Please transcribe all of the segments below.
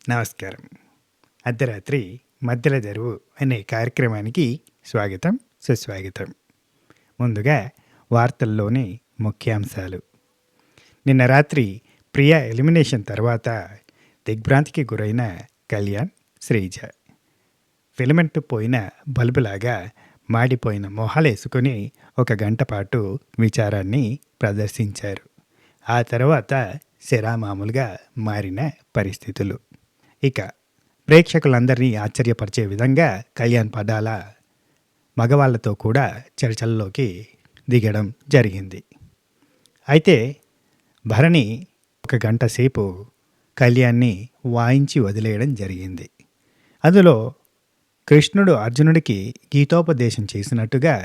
నమస్కారం. అర్ధరాత్రి మధ్యల దరువు అనే కార్యక్రమానికి స్వాగతం, సుస్వాగతం. ముందుగా వార్తల్లోని ముఖ్యాంశాలు. నిన్న రాత్రి ప్రియా ఎలిమినేషన్ తర్వాత దిగ్భ్రాంతికి గురైన కళ్యాణ్, శ్రీజ. ఫిలమెంట్ పోయిన బల్బులాగా మాడిపోయిన మొహాలేసుకుని 1 గంట పాటు విచారాన్ని ప్రదర్శించారు. ఆ తర్వాత శరామామూలుగా మారిన పరిస్థితులు. ఇక ప్రేక్షకులందరినీ ఆశ్చర్యపరిచే విధంగా కళ్యాణ్ పడాల మగవాళ్లతో కూడా చర్చల్లోకి దిగడం జరిగింది. అయితే భరణి 1 గంట సేపు కళ్యాణ్ని వాయించి వదిలేయడం జరిగింది. అందులో కృష్ణుడు అర్జునుడికి గీతోపదేశం చేసినట్టుగా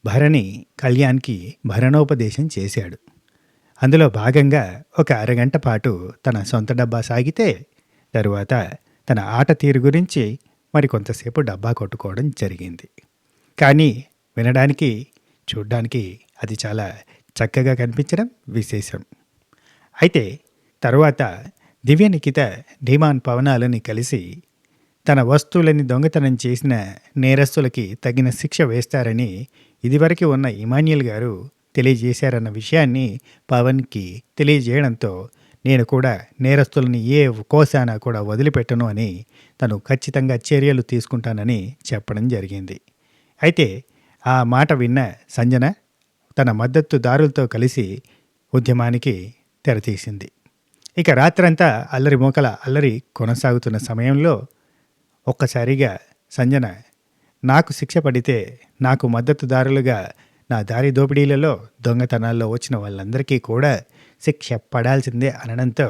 భరణి కళ్యాణ్కి భరణోపదేశం చేశాడు. అందులో భాగంగా 1 అరగంట పాటు తన సొంత డబ్బా సాగితే తరువాత తన ఆట తీరు గురించి మరికొంతసేపు డబ్బా కొట్టుకోవడం జరిగింది. కానీ వినడానికి, చూడ్డానికి అది చాలా చక్కగా కనిపించడం విశేషం. అయితే తరువాత దివ్యనిఖిత ధీమాన్ పవనాలని కలిసి తన వస్తువులని దొంగతనం చేసిన నేరస్తులకి తగిన శిక్ష వేస్తారని ఇదివరకు ఉన్న ఇమాన్యుల్ గారు తెలియజేశారన్న విషయాన్ని పవన్కి తెలియజేయడంతో నేను కూడా నేరస్తులని ఏ కోశాన కూడా వదిలిపెట్టను అని తను ఖచ్చితంగా చర్యలు తీసుకుంటానని చెప్పడం జరిగింది. అయితే ఆ మాట విన్న సంజన తన మద్దతుదారులతో కలిసి ఉద్యమానికి తెరతీసింది. ఇక రాత్రంతా అల్లరి మోకల అల్లరి కొనసాగుతున్న సమయంలో ఒక్కసారిగా సంజన నాకు శిక్ష పడితే నాకు మద్దతుదారులుగా నా దారి దోపిడీలలో దొంగతనాల్లో వచ్చిన వాళ్ళందరికీ కూడా శిక్ష పడాల్సిందే అనడంతో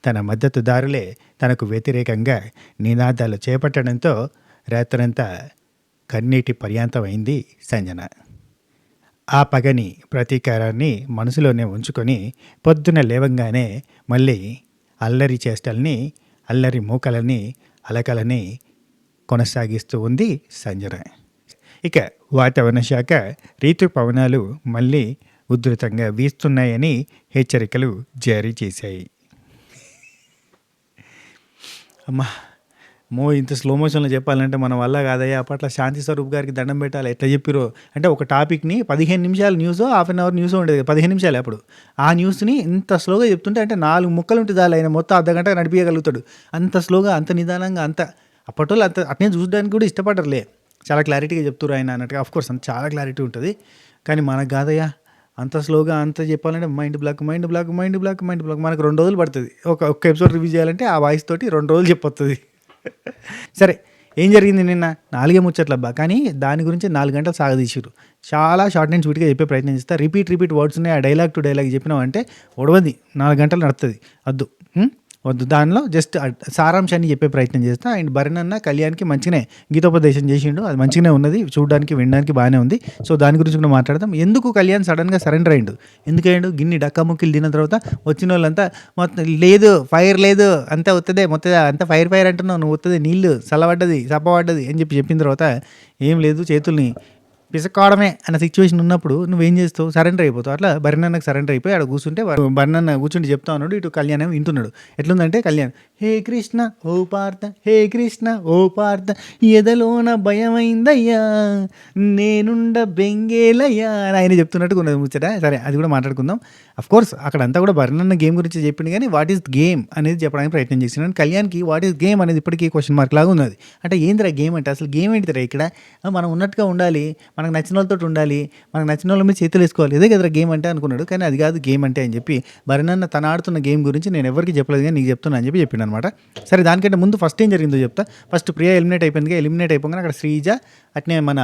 తన మద్దతుదారులే తనకు వ్యతిరేకంగా నినాదాలు చేపట్టడంతో రాత్రంతా కన్నీటి పర్యాంతమైంది సంజన. ఆ పగని, ప్రతీకారాన్ని మనసులోనే ఉంచుకొని పొద్దున లేవంగానే మళ్ళీ అల్లరి చేష్టల్ని, అల్లరి మూకలని, అలకలని కొనసాగిస్తూ ఉంది సంజన. ఇక వాతావరణ శాఖ ఋతుపవనాలు మళ్ళీ ఉధృతంగా వీస్తున్నాయని హెచ్చరికలు జారీ చేశాయి. అమ్మా ఇంత స్లో మోషన్లో చెప్పాలంటే మన వల్ల కాదయ్యా. అప్పట్లో శాంతి స్వరూప్ గారికి దండం పెట్టాలి. ఎట్లా చెప్పిరో అంటే ఒక టాపిక్ని 15 నిమిషాలు న్యూసో, ½ అన్ అవర్ న్యూసో ఉండేది, 15 నిమిషాలు. అప్పుడు ఆ న్యూస్ని ఇంత స్లోగా చెప్తుంటే అంటే 4 ముక్కలు ఉంటుంది చాలు, ఆయన మొత్తం అర్ధగంట నడిపించగలుగుతాడు. అంత స్లోగా, అంత నిదానంగా, అంత అప్పట్లో అంత అట్నే చూడడానికి కూడా ఇష్టపడరులే. చాలా క్లారిటీగా చెప్తున్నారు ఆయన అన్నట్టుగా. ఆఫ్కోర్స్ అంత చాలా క్లారిటీ ఉంటుంది. కానీ మనకు కాదయ్యా అంత స్లోగా అంత చెప్పాలంటే మైండ్ బ్లాక్. మనకు 2 రోజులు పడుతుంది ఒక ఎపిసోడ్ రివ్యూ చేయాలంటే. ఆ వాయిస్ తోటి 2 రోజులు చెప్పొస్తుంది. సరే, ఏం జరిగింది నిన్న? 4 ముచ్చట్లబ్బా, కానీ దాని గురించి 4 గంటలు సాగదీసిరు. చాలా షార్ట్ అండ్ స్వీట్గా చెప్పే ప్రయత్నం చేస్తా. రిపీట్ వర్డ్స్ ఉన్నాయి. ఆ డైలాగ్ టు డైలాగ్ చెప్పినామంటే ఒడవది 4 గంటలు నడుతుంది. వద్దు దానిలో జస్ట్ సారాంశాన్ని చెప్పే ప్రయత్నం చేస్తా. అండ్ భరణన్న కళ్యాణ్కి మంచిగానే గీతోపదేశం చేసిండు, అది మంచిగానే ఉన్నది, చూడడానికి వినడానికి బాగానే ఉంది. సో దాని గురించి కూడా మాట్లాడదాం. ఎందుకు కళ్యాణ్ సడన్గా సరెండర్ అయ్యిండు, ఎందుకయ్యాడు? గిన్ని డక్కాముక్కిలు తిన్న తర్వాత వచ్చిన వాళ్ళంతా మొత్తం లేదు, ఫైర్ లేదు, అంతా వస్తుంది, మొత్తం అంతా ఫైర్ అంటున్నావు నువ్వు, వస్తుంది నీళ్ళు చల్లబడ్డది, చప్పబడ్డది అని చెప్పిన తర్వాత ఏం లేదు, చేతుల్ని పిసక్కోవడమే అన్న సిచ్యువేషన్ ఉన్నప్పుడు నువ్వేం చేస్తావు? సరెండర్ అయిపోతావు. అట్లా బర్ణన్నకు సరెండర్ అయిపోయి ఆడ కూర్చుంటే బర్ణన్న కూర్చుంటే చెప్తా ఉన్నాడు, ఇటు కళ్యాణ్ ఏమో వింటున్నాడు. ఎట్లుందంటే కళ్యాణ్ హే కృష్ణ ఓ పార్థ, హే కృష్ణ ఓ పార్థ, ఎదలోన భయమైందయ్యా నేనుండ బెంగేలయ్యా అని ఆయన చెప్తున్నట్టు ఉన్నది ముచ్చట. సరే, అది కూడా మాట్లాడుకుందాం. అఫ్కోర్స్ అక్కడంతా కూడా బర్ణన్న గేమ్ గురించి చెప్పింది, కానీ వాట్ ఈస్ గేమ్ అనేది చెప్పడానికి ప్రయత్నం చేసినాను. కళ్యాణ్కి వాట్ ఈస్ గేమ్ అనేది ఇప్పటికీ క్వశ్చన్ మార్క్ లాగా ఉన్నది. అంటే ఏందిరా గేమ్ అంటే, అసలు గేమ్ ఏంటిరా? ఇక్కడ మనం ఉన్నట్టుగా ఉండాలి, మనకు నచ్చిన వాళ్ళతో ఉండాలి, మనకు నచ్చిన వాళ్ళ మీద చేతులు వేసుకోవాలి, ఇదే కదరా గేమ్ అంటే అనుకున్నాడు. కానీ అది కాదు గేమ్ అంటే అని చెప్పి భరణన్న తన ఆడుతున్న గేమ్ గురించి నేను ఎవరికి చెప్పలేదు, కానీ నీకు చెప్తున్నా అని చెప్పి చెప్పిండు అనమాట. సరే, దానికంటే ముందు ఫస్ట్ ఏం జరిగిందో చెప్తా. ఫస్ట్ ప్రియా ఎలిమినేట్ అయిపోయింది. ఎలిమినేట్ అయిపోగానే అక్కడ శ్రీజ, అట్నే మన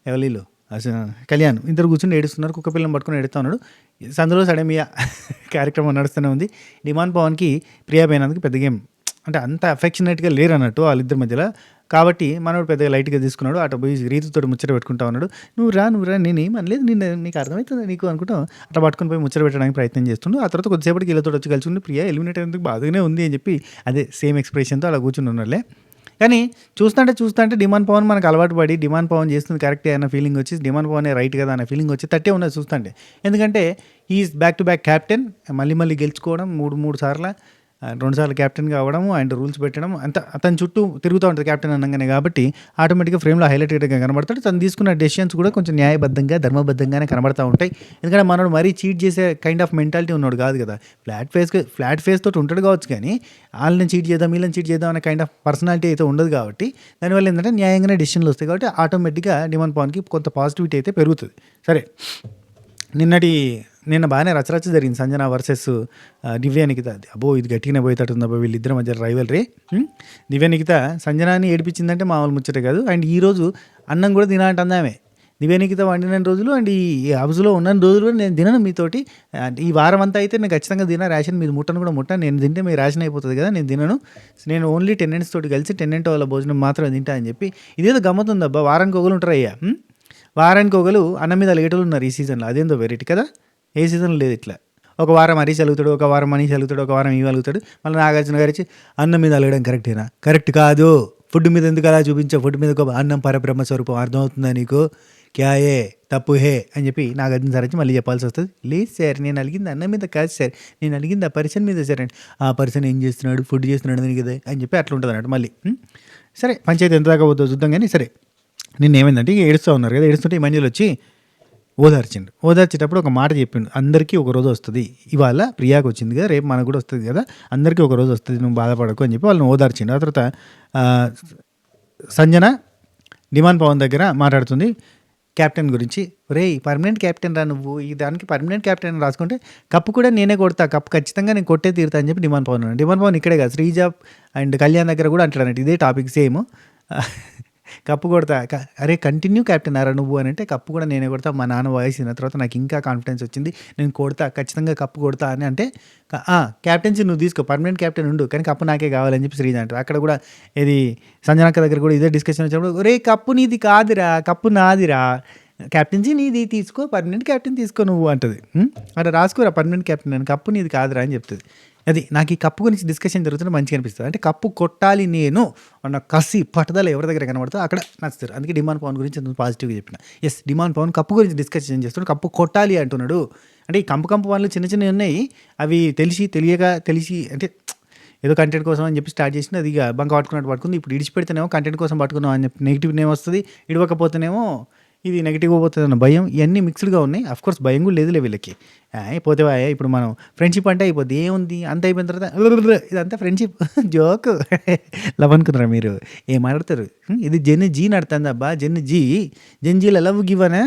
ఎవలీలు కళ్యాణ్ ఇద్దరు కూర్చొని ఏడుస్తున్నారు. కుక్క పిల్లని పట్టుకుని ఏడుస్తూ ఉన్నాడు. సందులో సడమియా కార్యక్రమం నడుస్తూనే ఉంది. డిమాండ్ పవన్కి ప్రియా పోయినందుకు పెద్ద గేమ్ అంటే అంత అఫెక్షనేట్గా లేరు అన్నట్టు వాళ్ళిద్దరి మధ్యలో. కాబట్టి మనోడు పెద్దగా లైట్గా తీసుకున్నాడు. అటు పోయి రీతితో ముచ్చట పెట్టుకుంటా ఉన్నాడు. నువ్వు రా నేనేం అనలేదు, నీకు అర్థమవుతుంది నీకు అనుకుంటాం. అట్లా పట్టుకుని పోయి ముచ్చట పెట్టడానికి ప్రయత్నం చేస్తుండు. ఆ తర్వాత కొద్దిసేపటికి వీళ్ళతో వచ్చి కలిసి ఉండి ప్రియా ఎలిమినేట్ అయ్యేందుకు బాగానే ఉంది అని చెప్పి అదే సేమ్ ఎక్స్ప్రెషన్తో అలా కూర్చుని ఉన్నారులే. కానీ చూస్తుంటే డిమాండ్ పవన్ మనకు అలవాటు పడి డిమాండ్ పవన్ చేస్తుంది కరెక్టే అన్న ఫీలింగ్ వచ్చి, డిమాండ్ పవనే రైట్ కదా అన్న ఫీలింగ్ వచ్చి తట్టే ఉన్నది చూస్తుంటే. ఎందుకంటే is back to back captain, మళ్ళీ గెలుచుకోవడం 3 సార్లు. 2 సార్లు క్యాప్టెన్గా అవ్వడం అండ్ రూల్స్ పెట్టడం అంత అతని చుట్టూ తిరుగుతూ ఉంటుంది క్యాప్టెన్ అనగానే, కాబట్టి ఆటోమేటిక్గా ఫ్రేమ్లో హైలైటెడ్గా కనబడతాడు. తను తీసుకున్న డెసిషన్స్ కూడా కొంచెం న్యాయబద్ధంగా ధర్మబద్ధంగానే కనబడతా ఉంటాయి. ఎందుకంటే మనోడు మరీ చీట్ చేసే కైండ్ ఆఫ్ మెంటాలిటీ ఉన్నాడు కాదు కదా. ఫ్లాట్ ఫేస్ తోటి ఉంటాడు కావచ్చు, కానీ వాళ్ళని చీట్ చేద్దాం వీళ్ళని చీట్ చేద్దాం అనే కైండ్ ఆఫ్ పర్సనాలిటీ అయితే ఉండదు. కాబట్టి దానివల్ల ఏంటంటే న్యాయంగానే డెసిషన్లు వస్తాయి. కాబట్టి ఆటోమేటిక్గా డిమాండ్ పవన్కి కొంత పాజిటివిటీ అయితే పెరుగుతుంది. సరే, నిన్న బాగానే రచరచ జరిగింది సంజన వర్సెస్ దివ్య నిఖిత. అబ్బో ఇది గట్టిగానే పోయేటట్టుంది అబ్బో వీళ్ళిద్దరి మధ్య రైవల్రీ. దివ్య నిఖిత సంజనాని ఏడిపించిందంటే మామూలు ముచ్చట కాదు. అండ్ ఈరోజు అన్నం కూడా తినాలంటుంది ఆమె. దివ్య నిఖిత వండిన రోజులు అండ్ ఈ హౌస్లో ఉన్న రోజులు కూడా నేను తినను మీతోటి, ఈ వారం అంతా అయితే నేను ఖచ్చితంగా తిన, రేషన్ మీరు ముట్టను కూడా ముట్టాను, నేను తింటే మీ రేషన్ అయిపోతుంది కదా, నేను తినను, నేను ఓన్లీ టెనెంట్స్ తోటి కలిసి టెనెంట్ వాళ్ళ భోజనం మాత్రమే తింటా అని చెప్పి. ఇదేదో గమ్మతుంది అబ్బా, వారానికి ఒకరు ఉంటారు అయ్యా, వారానికి ఒకరు అన్నం మీద అలిగేటోళ్ళు ఉన్నారు ఈ సీజన్లో. అదేందో వెరైటీ కదా, ఏ సీజన్లో లేదు ఇట్లా. ఒక వారం హరీష్ అలుగుతాడు, ఒక వారం మనీష్ అలుగుతాడు, ఒక వారం ఇవి అలుగుతాడు, మళ్ళీ నాగార్జున గారు ఇచ్చి అన్నం మీద అలగడం కరెక్టేనా? కరెక్ట్ కాదు. ఫుడ్ మీద ఎందుకు అలా చూపించావు? ఫుడ్ మీద అన్నం పరబ్రహ్మ స్వరూపం, అర్థమవుతుందా నీకు? క్యా ఏ తప్పు హే అని చెప్పి నాగార్జున సార్ వచ్చి మళ్ళీ చెప్పాల్సి వస్తుంది. లేదు సార్, నేను అలిగింది అన్నం మీద కాదు సార్, నేను అలిగింది ఆ పర్సన్ మీద సార్ అండి. ఆ పర్సన్ ఏం చేస్తున్నాడు, ఫుడ్ చేస్తున్నాడు అని కదా అని చెప్పి అట్లా ఉంటుంది అన్నట్టు. మళ్ళీ సరే, పంచాయతీ ఎంత దాకా పోతుందో చూద్దాం. కానీ సరే, నిన్న ఏమైందంటే ఇక ఏడుస్తూ ఉన్నారు కదా, ఏడుస్తుంటే ఈ మంజులు వచ్చి ఓదార్చేటప్పుడు ఒక మాట చెప్పిండు, అందరికీ ఒక రోజు వస్తుంది, ఇవాళ ప్రియాకి వచ్చింది కదా, రేపు మనకు కూడా వస్తుంది కదా, అందరికీ ఒక రోజు వస్తుంది, నువ్వు బాధపడకు అని చెప్పి వాళ్ళని ఓదార్చిండు. ఆ తర్వాత సంజన డిమాండ్ పవన్ దగ్గర మాట్లాడుతుంది క్యాప్టెన్ గురించి. రే పర్మనెంట్ కెప్టెన్ రా నువ్వు, ఈ దానికి పర్మనెంట్ కెప్టెన్ రాసుకుంటే కప్పు కూడా నేనే కొడతా, కప్పు ఖచ్చితంగా నేను కొట్టే తీరుతా అని చెప్పి డిమాండ్ పవన్ అన్నాడు. డిమాండ్ పవన్ ఇక్కడే కాదు, శ్రీజ అండ్ కళ్యాణ్ దగ్గర కూడా అంటాడు అన్నట్టు ఇదే టాపిక్ సేమ్. కప్పు కొడతా, అరే కంటిన్యూ క్యాప్టెన్ అరా నువ్వు అని అంటే, కప్పు కూడా నేనే కొడతా, మా నాన్న వాయిస్ అయిన తర్వాత నాకు ఇంకా కాన్ఫిడెన్స్ వచ్చింది, నేను కొడతా, ఖచ్చితంగా కప్పు కొడతా అని అంటే, క్యాప్టెన్సీ నువ్వు తీసుకో, పర్మనెంట్ క్యాప్టెన్ ఉండు, కానీ కప్పు నాకే కావాలని చెప్పి శ్రీజ అంటారు. అక్కడ కూడా ఇది సంజనక్క దగ్గర కూడా ఇదే డిస్కషన్ వచ్చినప్పుడు, రే కప్పు నీది కాదురా, కప్పు నాదిరా, క్యాప్టెన్సీ నీది తీసుకో, పర్మనెంట్ క్యాప్టెన్ తీసుకో నువ్వు అంటుంది. అక్కడ రాసుకోరా పర్మనెంట్ క్యాప్టెన్ అని, కప్పు నీది కాదురా అని చెప్తుంది. అది నాకు ఈ కప్పు గురించి డిస్కషన్ జరుగుతుంటే మంచిగా అనిపిస్తుంది. అంటే కప్పు కొట్టాలి నేను అన్న కసి పట్టుదల ఎవరి దగ్గర కనబడుతుందో అక్కడ నచ్చుతారు. అందుకే డిమాండ్ పవన్ గురించి అంత పాజిటివ్గా చెప్పిన. ఎస్, డిమాండ్ పవన్ కప్పు గురించి డిస్కషన్ చేస్తున్నాడు, కప్పు కొట్టాలి అంటున్నాడు. అంటే ఈ కంపు పనులు చిన్న చిన్నవి ఉన్నాయి, అవి తెలిసి అంటే ఏదో కంటెంట్ కోసం అని చెప్పి స్టార్ట్ చేసింది, అది ఇక బంక పట్టుకున్నట్టు పట్టుకుంది. ఇప్పుడు ఇడిచిపెడితేనేమో కంటెంట్ కోసం పట్టుకున్నాం అని చెప్పి నెగిటివ్ నేమ్ వస్తుంది, ఇడవకపోతేనేమో ఇది నెగిటివ్గా పోతుంది అన్న భయం, ఇవన్నీ మిక్స్డ్గా ఉన్నాయి. అఫ్కోర్స్ భయం కూడా లేదులే వీళ్ళకి, పోతే ఇప్పుడు మనం ఫ్రెండ్షిప్ అంటే అయిపోద్ది, ఏముంది అంత అయిపోయిన తర్వాత ఇదంతా ఫ్రెండ్షిప్ జోక్ లవ్ అనుకున్నారా మీరు, ఏం మాట్లాడతారు, ఇది జెన్ జీ నడుతుంది అబ్బా, జెన్జీల లవ్ గివనా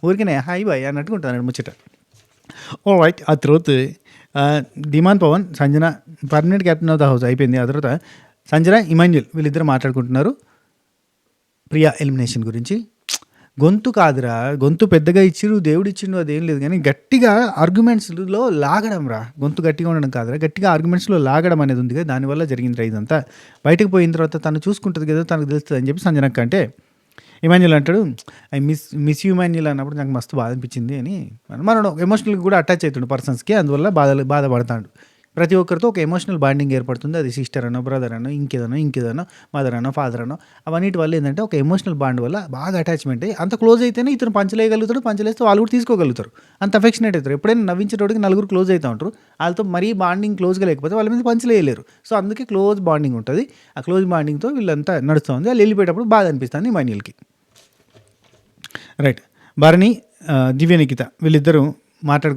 ఊరికనే హాయ్ బాయ్ అన్నట్టుకుంటాను ముచ్చట. Oh right. ఆ తర్వాత demand Pavan Sanjana permanent captain of the house అయిపోయింది. ఆ తర్వాత సంజన ఇమాన్యుల్ వీళ్ళిద్దరు మాట్లాడుకుంటున్నారు ప్రియా ఎలిమినేషన్ గురించి. గొంతు కాదురా, గొంతు పెద్దగా ఇచ్చిరు, దేవుడు ఇచ్చిండు, అదేం లేదు, కానీ గట్టిగా ఆర్గ్యుమెంట్స్లో లాగడం రా, గొంతు గట్టిగా ఉండడం కాదురా, గట్టిగా ఆర్గ్యుమెంట్స్లో లాగడం అనేది ఉంది కదా, దానివల్ల జరిగింది ఇదంతా. బయటకు పోయిన తర్వాత తను చూసుకుంటుంది కదా, తనకు తెలుస్తుంది అని చెప్పి సంజనక్క అంటే, ఇమాన్యుల్ అంటాడు ఐ మిస్ యూ ఇమాన్యుల్ అన్నప్పుడు నాకు మస్తు బాధ అనిపించింది అని. మనం ఎమోషనల్గా కూడా అటాచ్ అవుతుండు పర్సన్స్కి, అందువల్ల బాధపడతాడు. ప్రతి ఒక్కరితో ఒక ఎమోషనల్ బాండింగ్ ఏర్పడుతుంది, అది సిస్టర్ అనో బ్రదర్ అనో ఇంకేదనో మదర్ అనో ఫాదర్ అనో, అవన్నిటి వల్ల ఏంటంటే ఒక ఎమోషనల్ బాండ్ వల్ల బాగా అటాచ్మెంట్ అయ్యి అంత క్లోజ్ అయితేనే ఇతను పంచలేయగలుగుతాడు, పంచలేస్తే వాళ్ళు కూడా తీసుకోగలుగుతారు, అంత అఫెక్షనేట్ అవుతారు. ఎప్పుడైనా నవ్వించేటోడికి నలుగురు క్లోజ్ అవుతూ ఉంటారు, వాళ్ళతో మరీ బాండింగ్ క్లోజ్గా లేకపోతే వాళ్ళ మీద పంచలేయలేరు. సో అందుకే క్లోజ్ బాండింగ్ ఉంటుంది, ఆ క్లోజ్ బాండింగ్తో వీళ్ళంతా నడుస్తూ ఉంది. వాళ్ళు వెళ్ళిపోయేటప్పుడు బాధ అనిపిస్తుంది ఇమాన్యుల్కి. రైట్. భరణి దివ్య నిఖిత వీళ్ళిద్దరూ మాట్లాడు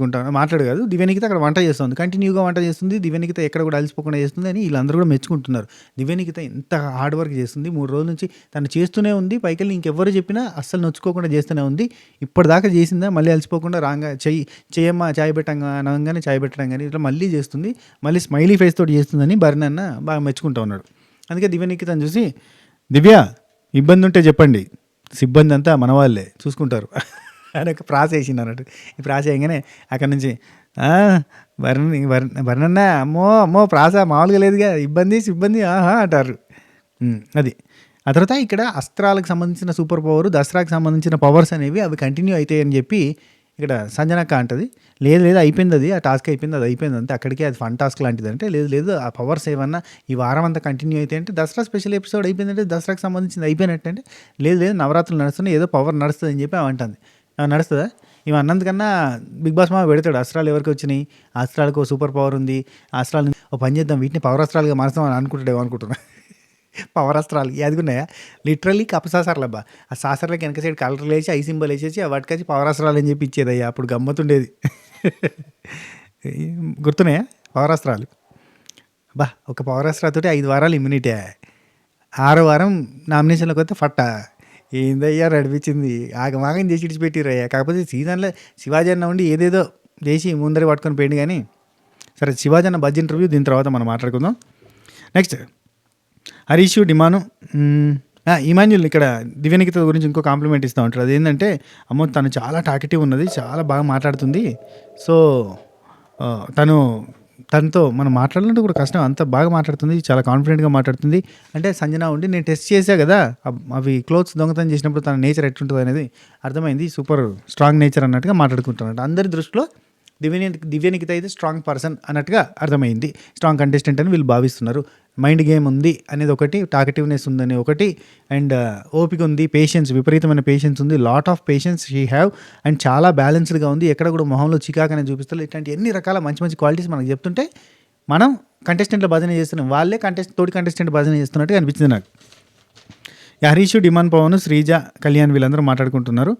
కాదు, దివ్యనిఖిత అక్కడ వంట చేస్తుంది, కంటిన్యూగా వంట చేస్తుంది, దివ్యనిఖిత ఎక్కడ కూడా అలసిపోకుండా చేస్తుంది అని వీళ్ళందరూ కూడా మెచ్చుకుంటున్నారు. దివ్యనిఖిత ఎంత హార్డ్ వర్క్ చేస్తుంది, 3 రోజుల నుంచి తను చేస్తూనే ఉంది, పైకెళ్ళి ఇంకెవ్వరు చెప్పినా అస్సలు నొచ్చుకోకుండా చేస్తూనే ఉంది. ఇప్పటిదాకా చేసిందా, మళ్ళీ అలసిపోకుండా రాగా చేయమ్మా చాయ్ పెట్టంగా అనగానే చాయ్ పెట్టడం కానీ ఇట్లా మళ్ళీ చేస్తుంది, మళ్ళీ స్మైలీ ఫేస్ తోటి చేస్తుందని భరణి అన్న బాగా మెచ్చుకుంటూ ఉన్నాడు. అందుకే దివ్యనిఖితను చూసి, దివ్య ఇబ్బంది ఉంటే చెప్పండి, సిబ్బంది అంతా మన వాళ్ళే చూసుకుంటారు అని ఒక ప్రాస వేసింది అన్నట్టు. ఈ ప్రాస వేయగానే అక్కడ నుంచి వర్ణన్న అమ్మో ప్రాస మామూలుగా లేదుగా, ఇబ్బంది సిబ్బంది ఆహా అంటారు. అది. ఆ తర్వాత ఇక్కడ అస్త్రాలకు సంబంధించిన సూపర్ పవర్, దసరాకు సంబంధించిన పవర్స్ అనేవి అవి కంటిన్యూ అవుతాయి అని చెప్పి ఇక్కడ సంజనక్క అంటది. లేదు అయిపోయింది, అది ఆ టాస్క్ అయిపోయింది, అది అయిపోయింది అంతే, అక్కడికి అది ఫన్ టాస్క్ లాంటిది అంటే, లేదు ఆ పవర్స్ ఏమన్నా ఈ వారం అంతా కంటిన్యూ అయితే అంటే దసరా స్పెషల్ ఎపిసోడ్ అయిపోయిందంటే దసరాకు సంబంధించింది అయిపోయినట్టు అంటే, లేదు నవరాత్రులు నడుస్తున్నాయి, ఏదో పవర్ నడుస్తుంది అని చెప్పి అంటుంది. నడుస్తుందా? ఇవి అన్నందుకన్నా బిగ్ బాస్ మా పెడతాడు అస్త్రాలు ఎవరికి వచ్చినాయి, అస్త్రాలకు సూపర్ పవర్ ఉంది, అస్త్రాలు ఓ పని చేద్దాం వీటిని పవరాస్త్రాలుగా మారుస్తాం అని అనుకుంటాడేమో అనుకుంటున్నా. పవరాస్త్రాలు అదిగున్నాయా లిటరల్లీ కపసాసర్లు అబ్బా. ఆ సాసర్లకి వెనక సైడ్ కలర్లు వేసి ఐ సింబల్ వేసేసి వాటికొచ్చి పవరాస్త్రాలు అని చెప్పి ఇచ్చేదయ్యా. అప్పుడు గమ్మతుండేది. గుర్తున్నాయా పవరాస్త్రాలు? బా ఒక పవరాస్త్రాతోటి 5 వారాలు ఇమ్యూనిటీ, 6వ వారం నామినేషన్లోకి వస్తే ఫట్టా. ఏందయ్యా నడిపించింది, ఆగమాగం చేసి ఇడిచిపెట్టిరయ్యా. కాకపోతే సీజన్లో శివాజీ అన్న ఉండి ఏదేదో చేసి ముందర పట్టుకొని పోయింది. కానీ సరే శివాజీ అన్న బడ్జెట్ ఇంటర్వ్యూ దీని తర్వాత మనం మాట్లాడుకుందాం. నెక్స్ట్ హరీష్ డిమాను ఇమాన్యుల్ ఇక్కడ దివ్యనికిత గురించి ఇంకో కాంప్లిమెంట్ ఇస్తూ ఉంటారు. అదేంటంటే అమ్మో తను చాలా టాకెటివ్ ఉన్నది, చాలా బాగా మాట్లాడుతుంది. సో తనతో మనం మాట్లాడాలంటే కూడా కష్టం, అంత బాగా మాట్లాడుతుంది, చాలా కాన్ఫిడెంట్గా మాట్లాడుతుంది. అంటే సంజన ఉండి నేను టెస్ట్ చేశా కదా అవి క్లోత్స్ దొంగతనం చేసినప్పుడు తన నేచర్ ఎట్లుంటుంది అనేది అర్థమైంది, సూపర్ స్ట్రాంగ్ నేచర్ అన్నట్టుగా మాట్లాడుకుంటున్నాడు. అందరి దృష్టిలో దివ్యనికిత అయితే స్ట్రాంగ్ పర్సన్ అన్నట్టుగా అర్థమైంది, స్ట్రాంగ్ కంటెస్టెంట్ అని వీళ్ళు భావిస్తున్నారు. మైండ్ గేమ్ ఉంది అనేది ఒకటి, టాకెటివ్నెస్ ఉందని ఒకటి, అండ్ ఓపిక ఉంది, పేషెన్స్, విపరీతమైన పేషెన్స్ ఉంది, lot of patience she have, and చాలా బ్యాలెన్స్డ్గా ఉంది, ఎక్కడ కూడా మొహంలో చికాకనే చూపిస్తారు. ఇట్లాంటి ఎన్ని రకాల మంచి మంచి క్వాలిటీస్ మనకు చెప్తుంటే మనం కంటెస్టెంట్ల భజన చేస్తున్నాం, వాళ్ళే తోటి కంటెస్టెంట్ భజన చేస్తున్నట్టుగా అనిపించింది నాకు. హరీష్, డిమాన్ పవన్, శ్రీజ, కళ్యాణ్ వీళ్ళందరూ మాట్లాడుకుంటున్నారు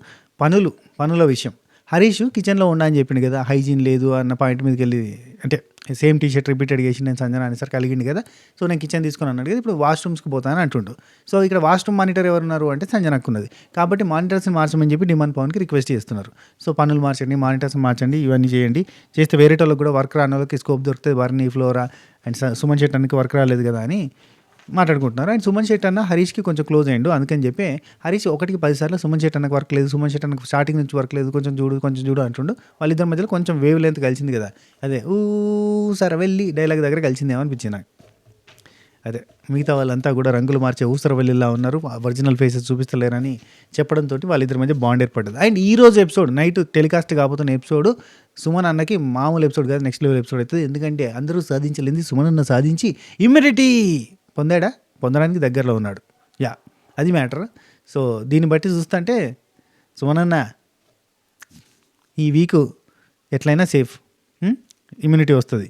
పనుల విషయం. హరీష్ కిచెన్లో ఉండా అని చెప్పిండు కదా, హైజీన్ లేదు అన్న పాయింట్ మీదకి వెళ్ళి, అంటే సేమ్ టీ షర్ట్ రిపీటెడ్ చేసి నేను సంజన అనేసరికి కలిగింది కదా, సో నేను కిచెన్ తీసుకుని అన్నాడు కదా, ఇప్పుడు వాష్రూమ్స్కి పోతానని అంటుండు. సో ఇక్కడ వాష్రూమ్ మానిటర్ ఎవరున్నారు అంటే సంజనకు ఉన్నది, కాబట్టి మానిటర్స్ని మార్చమని చెప్పి డిమాన్ పవన్కి రిక్వెస్ట్ చేస్తున్నారు. సో పనులు మార్చండి, మానిటర్స్ మార్చండి, ఇవన్నీ చేయండి, చేస్తే వేరే వాళ్ళకి కూడా వర్క్ రాని వాళ్ళకి స్కోప్ దొరుకుతుంది, వర్ని, ఫ్లోరా అండ్ సుమన్ శెట్టి అన్నకి వర్క్ రాలేదు కదా అని మాట్లాడుకుంటున్నారు. అండ్ సుమన్ శెట్టి అన్న హరీష్కి కొంచెం క్లోజ్ అయ్యిండు, అందుకని చెప్పి హరీష్ 1కి 10 సార్లు సుమన్ శెట్టి అన్నకు వర్క్ లేదు, సుమన్ శెట్టి అన్నకు స్టార్టింగ్ నుంచి వర్క్ లేదు, కొంచెం చూడు అంటుండు. వాళ్ళిద్దరి మధ్యలో కొంచెం వేవ్ లెంత్ కలిసింది కదా, అదే సరే వెళ్ళి డైలాగ్ దగ్గర కలిసిందేమో అనిపించింది నాకు. అదే మిగతా వాళ్ళంతా కూడా రంగులు మార్చే ఊసరవెల్లిలా ఉన్నారు, ఒరిజినల్ ఫేసెస్ చూపిస్తలేరని చెప్పడంతో వాళ్ళిద్దరి మధ్య బాండ్ ఏర్పడ్డది. అండ్ ఈ రోజు ఎపిసోడ్ నైట్ టెలికాస్ట్ కాబోతున్న ఎపిసోడ్ సుమన్ అన్నకి మామూలు ఎపిసోడ్ కాదు, నెక్స్ట్ లెవెల్ ఎపిసోడ్ అవుతుంది. ఎందుకంటే అందరూ సాధించలేంది సుమన్ అన్న సాధించి ఇమ్యూనిటీ పొందడానికి దగ్గరలో ఉన్నాడు. అది మ్యాటర్. సో దీన్ని బట్టి చూస్తుంటే సుమన్ అన్న ఈ వీక్ ఎట్లయినా సేఫ్, ఇమ్యూనిటీ వస్తుంది.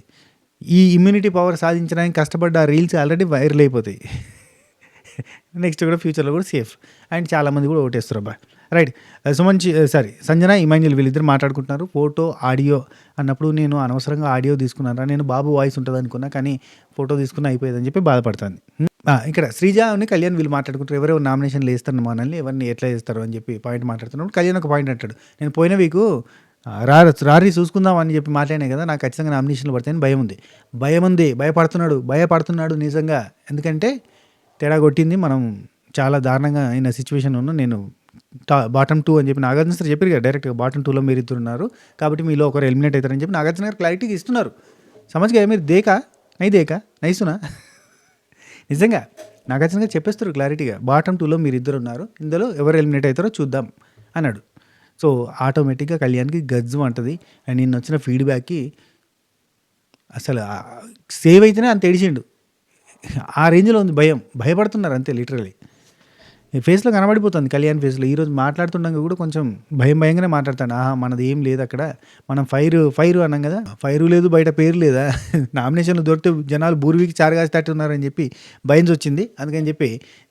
ఈ ఇమ్యూనిటీ పవర్ సాధించడానికి కష్టపడ్డ రీల్స్ ఆల్రెడీ వైరల్ అయిపోతాయి. నెక్స్ట్ కూడా ఫ్యూచర్లో కూడా సేఫ్. అండ్ చాలామంది కూడా ఓటేస్తారు అబ్బా. రైట్, సంజన, ఇమాన్యుల్ వీళ్ళిద్దరు మాట్లాడుకుంటున్నారు. ఫోటో ఆడియో అన్నప్పుడు నేను అనవసరంగా ఆడియో తీసుకున్నారా, నేను బాబు వాయిస్ ఉంటుంది అనుకున్నా, కానీ ఫోటో తీసుకుని అయిపోయేదని చెప్పి బాధపడుతుంది. ఇక్కడ శ్రీజ అని కళ్యాణ్ వీళ్ళు మాట్లాడుకుంటారు, ఎవరెవరు నామినేషన్లు వేస్తారు మనల్ని, ఎవరిని ఎట్లా చేస్తారు అని చెప్పి పాయింట్ మాట్లాడుతున్నప్పుడు కళ్యాణ్ ఒక పాయింట్ అంటాడు, నేను పోయిన వీకు రారీ చూసుకుందాం అని చెప్పి మాట్లాడినా కదా, నాకు ఖచ్చితంగా నామినేషన్లు పడతాయని భయపడుతున్నాడు నిజంగా. ఎందుకంటే తేడా కొట్టింది, మనం చాలా దారుణంగా అయిన సిచ్యువేషన్ ఉన్న, నేను బాటమ్ 2 అని చెప్పి నాగార్జున సార్ చెప్పారు కదా డైరెక్ట్గా, బాటమ్ 2లో మీరు ఇద్దరు ఉన్నారు కాబట్టి మీలో ఒకరు ఎలిమినేట్ అవుతారని చెప్పి నాగార్జున గారు క్లారిటీగా ఇస్తున్నారు. సమజ్గా మీరు నైసునా నిజంగా నాగార్జున గారు చెప్పేస్తారు క్లారిటీగా, బాటమ్ 2లో మీరు ఇద్దరు ఉన్నారు, ఇందులో ఎవరు ఎలిమినేట్ అవుతారో చూద్దాం అన్నాడు. సో ఆటోమేటిక్గా కళ్యాణ్కి గజ్జు అంటుంది. అండ్ నిన్న వచ్చిన ఫీడ్బ్యాక్కి అసలు సేవ్ అయితేనే అంత ఏడిచిండు, ఆ రేంజ్లో ఉంది, భయపడుతున్నారు అంతే. లిటరలీ ఫేస్లో కనబడిపోతుంది కళ్యాణ్ ఫేస్లో. ఈరోజు మాట్లాడుతుండగా కూడా కొంచెం భయంగానే మాట్లాడతాడు. మనది ఏం లేదు అక్కడ, మనం ఫైర్ అన్నాం కదా, ఫైర్ లేదు బయట పేరు లేదా, నామినేషన్లు దొరికితే జనాలు బూర్వీకి చారుగాసి తట్టున్నారని చెప్పి భయం వచ్చింది. అందుకని చెప్పి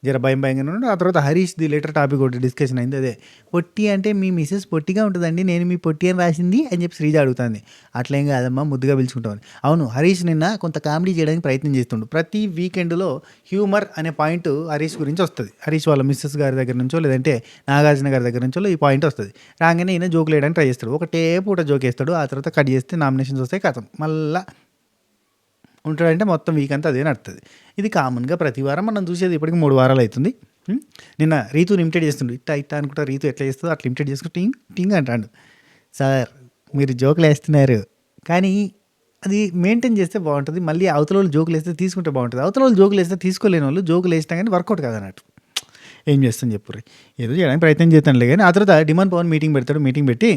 జర భయంగానే ఉన్నాడు. ఆ తర్వాత హరీష్ది లెటర్ టాపిక్ ఒకటి డిస్కషన్ అయింది, అదే పొట్టి అంటే మీ మిసెస్ పొట్టిగా ఉంటుందండి, నేను మీ పొట్టి అని రాసింది అని చెప్పి శ్రీజ అడుగుతుంది. అట్లేం కాదమ్మా, ముద్దుగా పిలుచుకుంటామని. అవును, హరీష్ నిన్న కొంత కామెడీ చేయడానికి ప్రయత్నం చేస్తుండు. ప్రతి వీకెండ్లో హ్యూమర్ అనే పాయింట్ హరీష్ గురించి వస్తుంది. హరీష్ వాళ్ళ మిస్సెస్ గారి దగ్గర నుంచో లేదంటే నాగార్జున గారి దగ్గర నుంచో ఈ పాయింట్ వస్తుంది. రాగానే ఈయన జోకులు వేయడానికి ట్రై చేస్తాడు, ఒకటే పూట జోక్ వేస్తాడు, ఆ తర్వాత కట్ చేస్తే నామినేషన్స్ వస్తాయి, కథం మళ్ళా ఉంటాడంటే మొత్తం వీక్ అంతా అదే నడుతుంది. ఇది కామన్గా ప్రతి వారం మనం చూసేది, ఇప్పటికి 3 వారాలు అవుతుంది. నిన్న రీతుని ఇమిటేట్ చేస్తుండు, ఇట్టా అనుకుంటా రీతు ఎట్లా చేస్తుందో అట్లా ఇమిటేట్ చేసుకుంటూ టింగ్ అంటాడు. సార్ మీరు జోకులు వేస్తున్నారు కానీ అది మెయింటైన్ చేస్తే బాగుంటుంది, మళ్ళీ అవతల వాళ్ళు జోకులు వేస్తే తీసుకుంటే బాగుంటుంది, అవతల వాళ్ళు జోకులు వేస్తే తీసుకోలేని వాళ్ళు జోకులు వేసినా కానీ వర్కౌట్ కాదన్నట్టు. ఏం చేస్తాను చెప్పు, ఏదో చేయడానికి ప్రయత్నం చేస్తానులే. కానీ ఆ తర్వాత డిమాండ్ పవన్ మీటింగ్ పెడతాడు. మీటింగ్ పెట్టి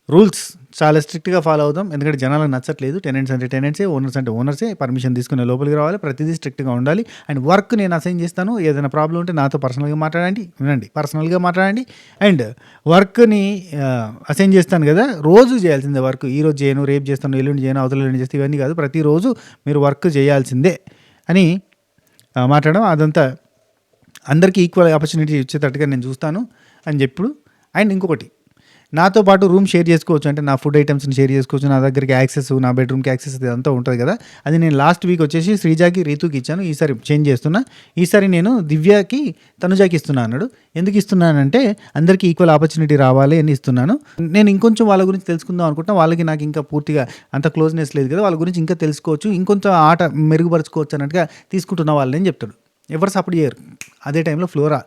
రూల్స్ చాలా స్ట్రిక్ట్గా ఫాలో అవుతాం. ఎందుకంటే జనాలకు నచ్చట్లేదు. టెనెంట్స్ అంటే టెనెంట్సే, ఓనర్స్ అంటే ఓనర్సే. పర్మిషన్ తీసుకునే లోపలికి రావాలి. ప్రతిదీ స్ట్రిక్ట్గా ఉండాలి. అండ్ వర్క్ నేను అసైన్ చేస్తాను. ఏదైనా ప్రాబ్లం ఉంటే నాతో పర్సనల్గా మాట్లాడండి. వినండి, పర్సనల్గా మాట్లాడండి. అండ్ వర్క్ని అసైన్ చేస్తాను కదా, రోజు చేయాల్సిందే వర్క్. ఈరోజు చేయను, రేపు చేస్తాను, ఎల్లుండి చేయను, అవతల ఎల్లుండి చేస్తే ఇవన్నీ కాదు. ప్రతిరోజు మీరు వర్క్ చేయాల్సిందే అని మాట్లాడడం. అదంతా అందరికీ ఈక్వల్ ఆపర్చునిటీ ఇచ్చేటట్టుగా నేను చూస్తాను అని చెప్పుడు. అండ్ ఇంకొకటి, నాతో పాటు రూమ్ షేర్ చేసుకోవచ్చు. అంటే నా ఫుడ్ ఐటమ్స్ని షేర్ చేసుకోవచ్చు. నా దగ్గరికి యాక్సెస్, నా బెడ్రూమ్కి యాక్సెస్ ఇదంతా ఉంటుంది కదా. అది నేను లాస్ట్ వీక్ వచ్చేసి శ్రీజాకి, రీతుకి ఇచ్చాను. ఈసారి చేంజ్ చేస్తున్నా. ఈసారి నేను దివ్యకి, తనుజాకి ఇస్తున్నా అన్నాడు. ఎందుకు ఇస్తున్నానంటే అందరికీ ఈక్వల్ ఆపర్చునిటీ రావాలి అని ఇస్తున్నాను. నేను ఇంకొంచెం వాళ్ళ గురించి తెలుసుకుందాం అనుకుంటున్నా. వాళ్ళకి నాకు ఇంకా పూర్తిగా అంత క్లోజ్నెస్ లేదు కదా, వాళ్ళ గురించి ఇంకా తెలుసుకోవచ్చు, ఇంకొంచెం ఆట మెరుగుపరుచుకోవచ్చు అన్నట్టుగా తీసుకుంటున్న వాళ్ళని చెప్తాడు. ఎవరు సపోర్ట్ చేయరు. అదే టైంలో ఫ్లోరా,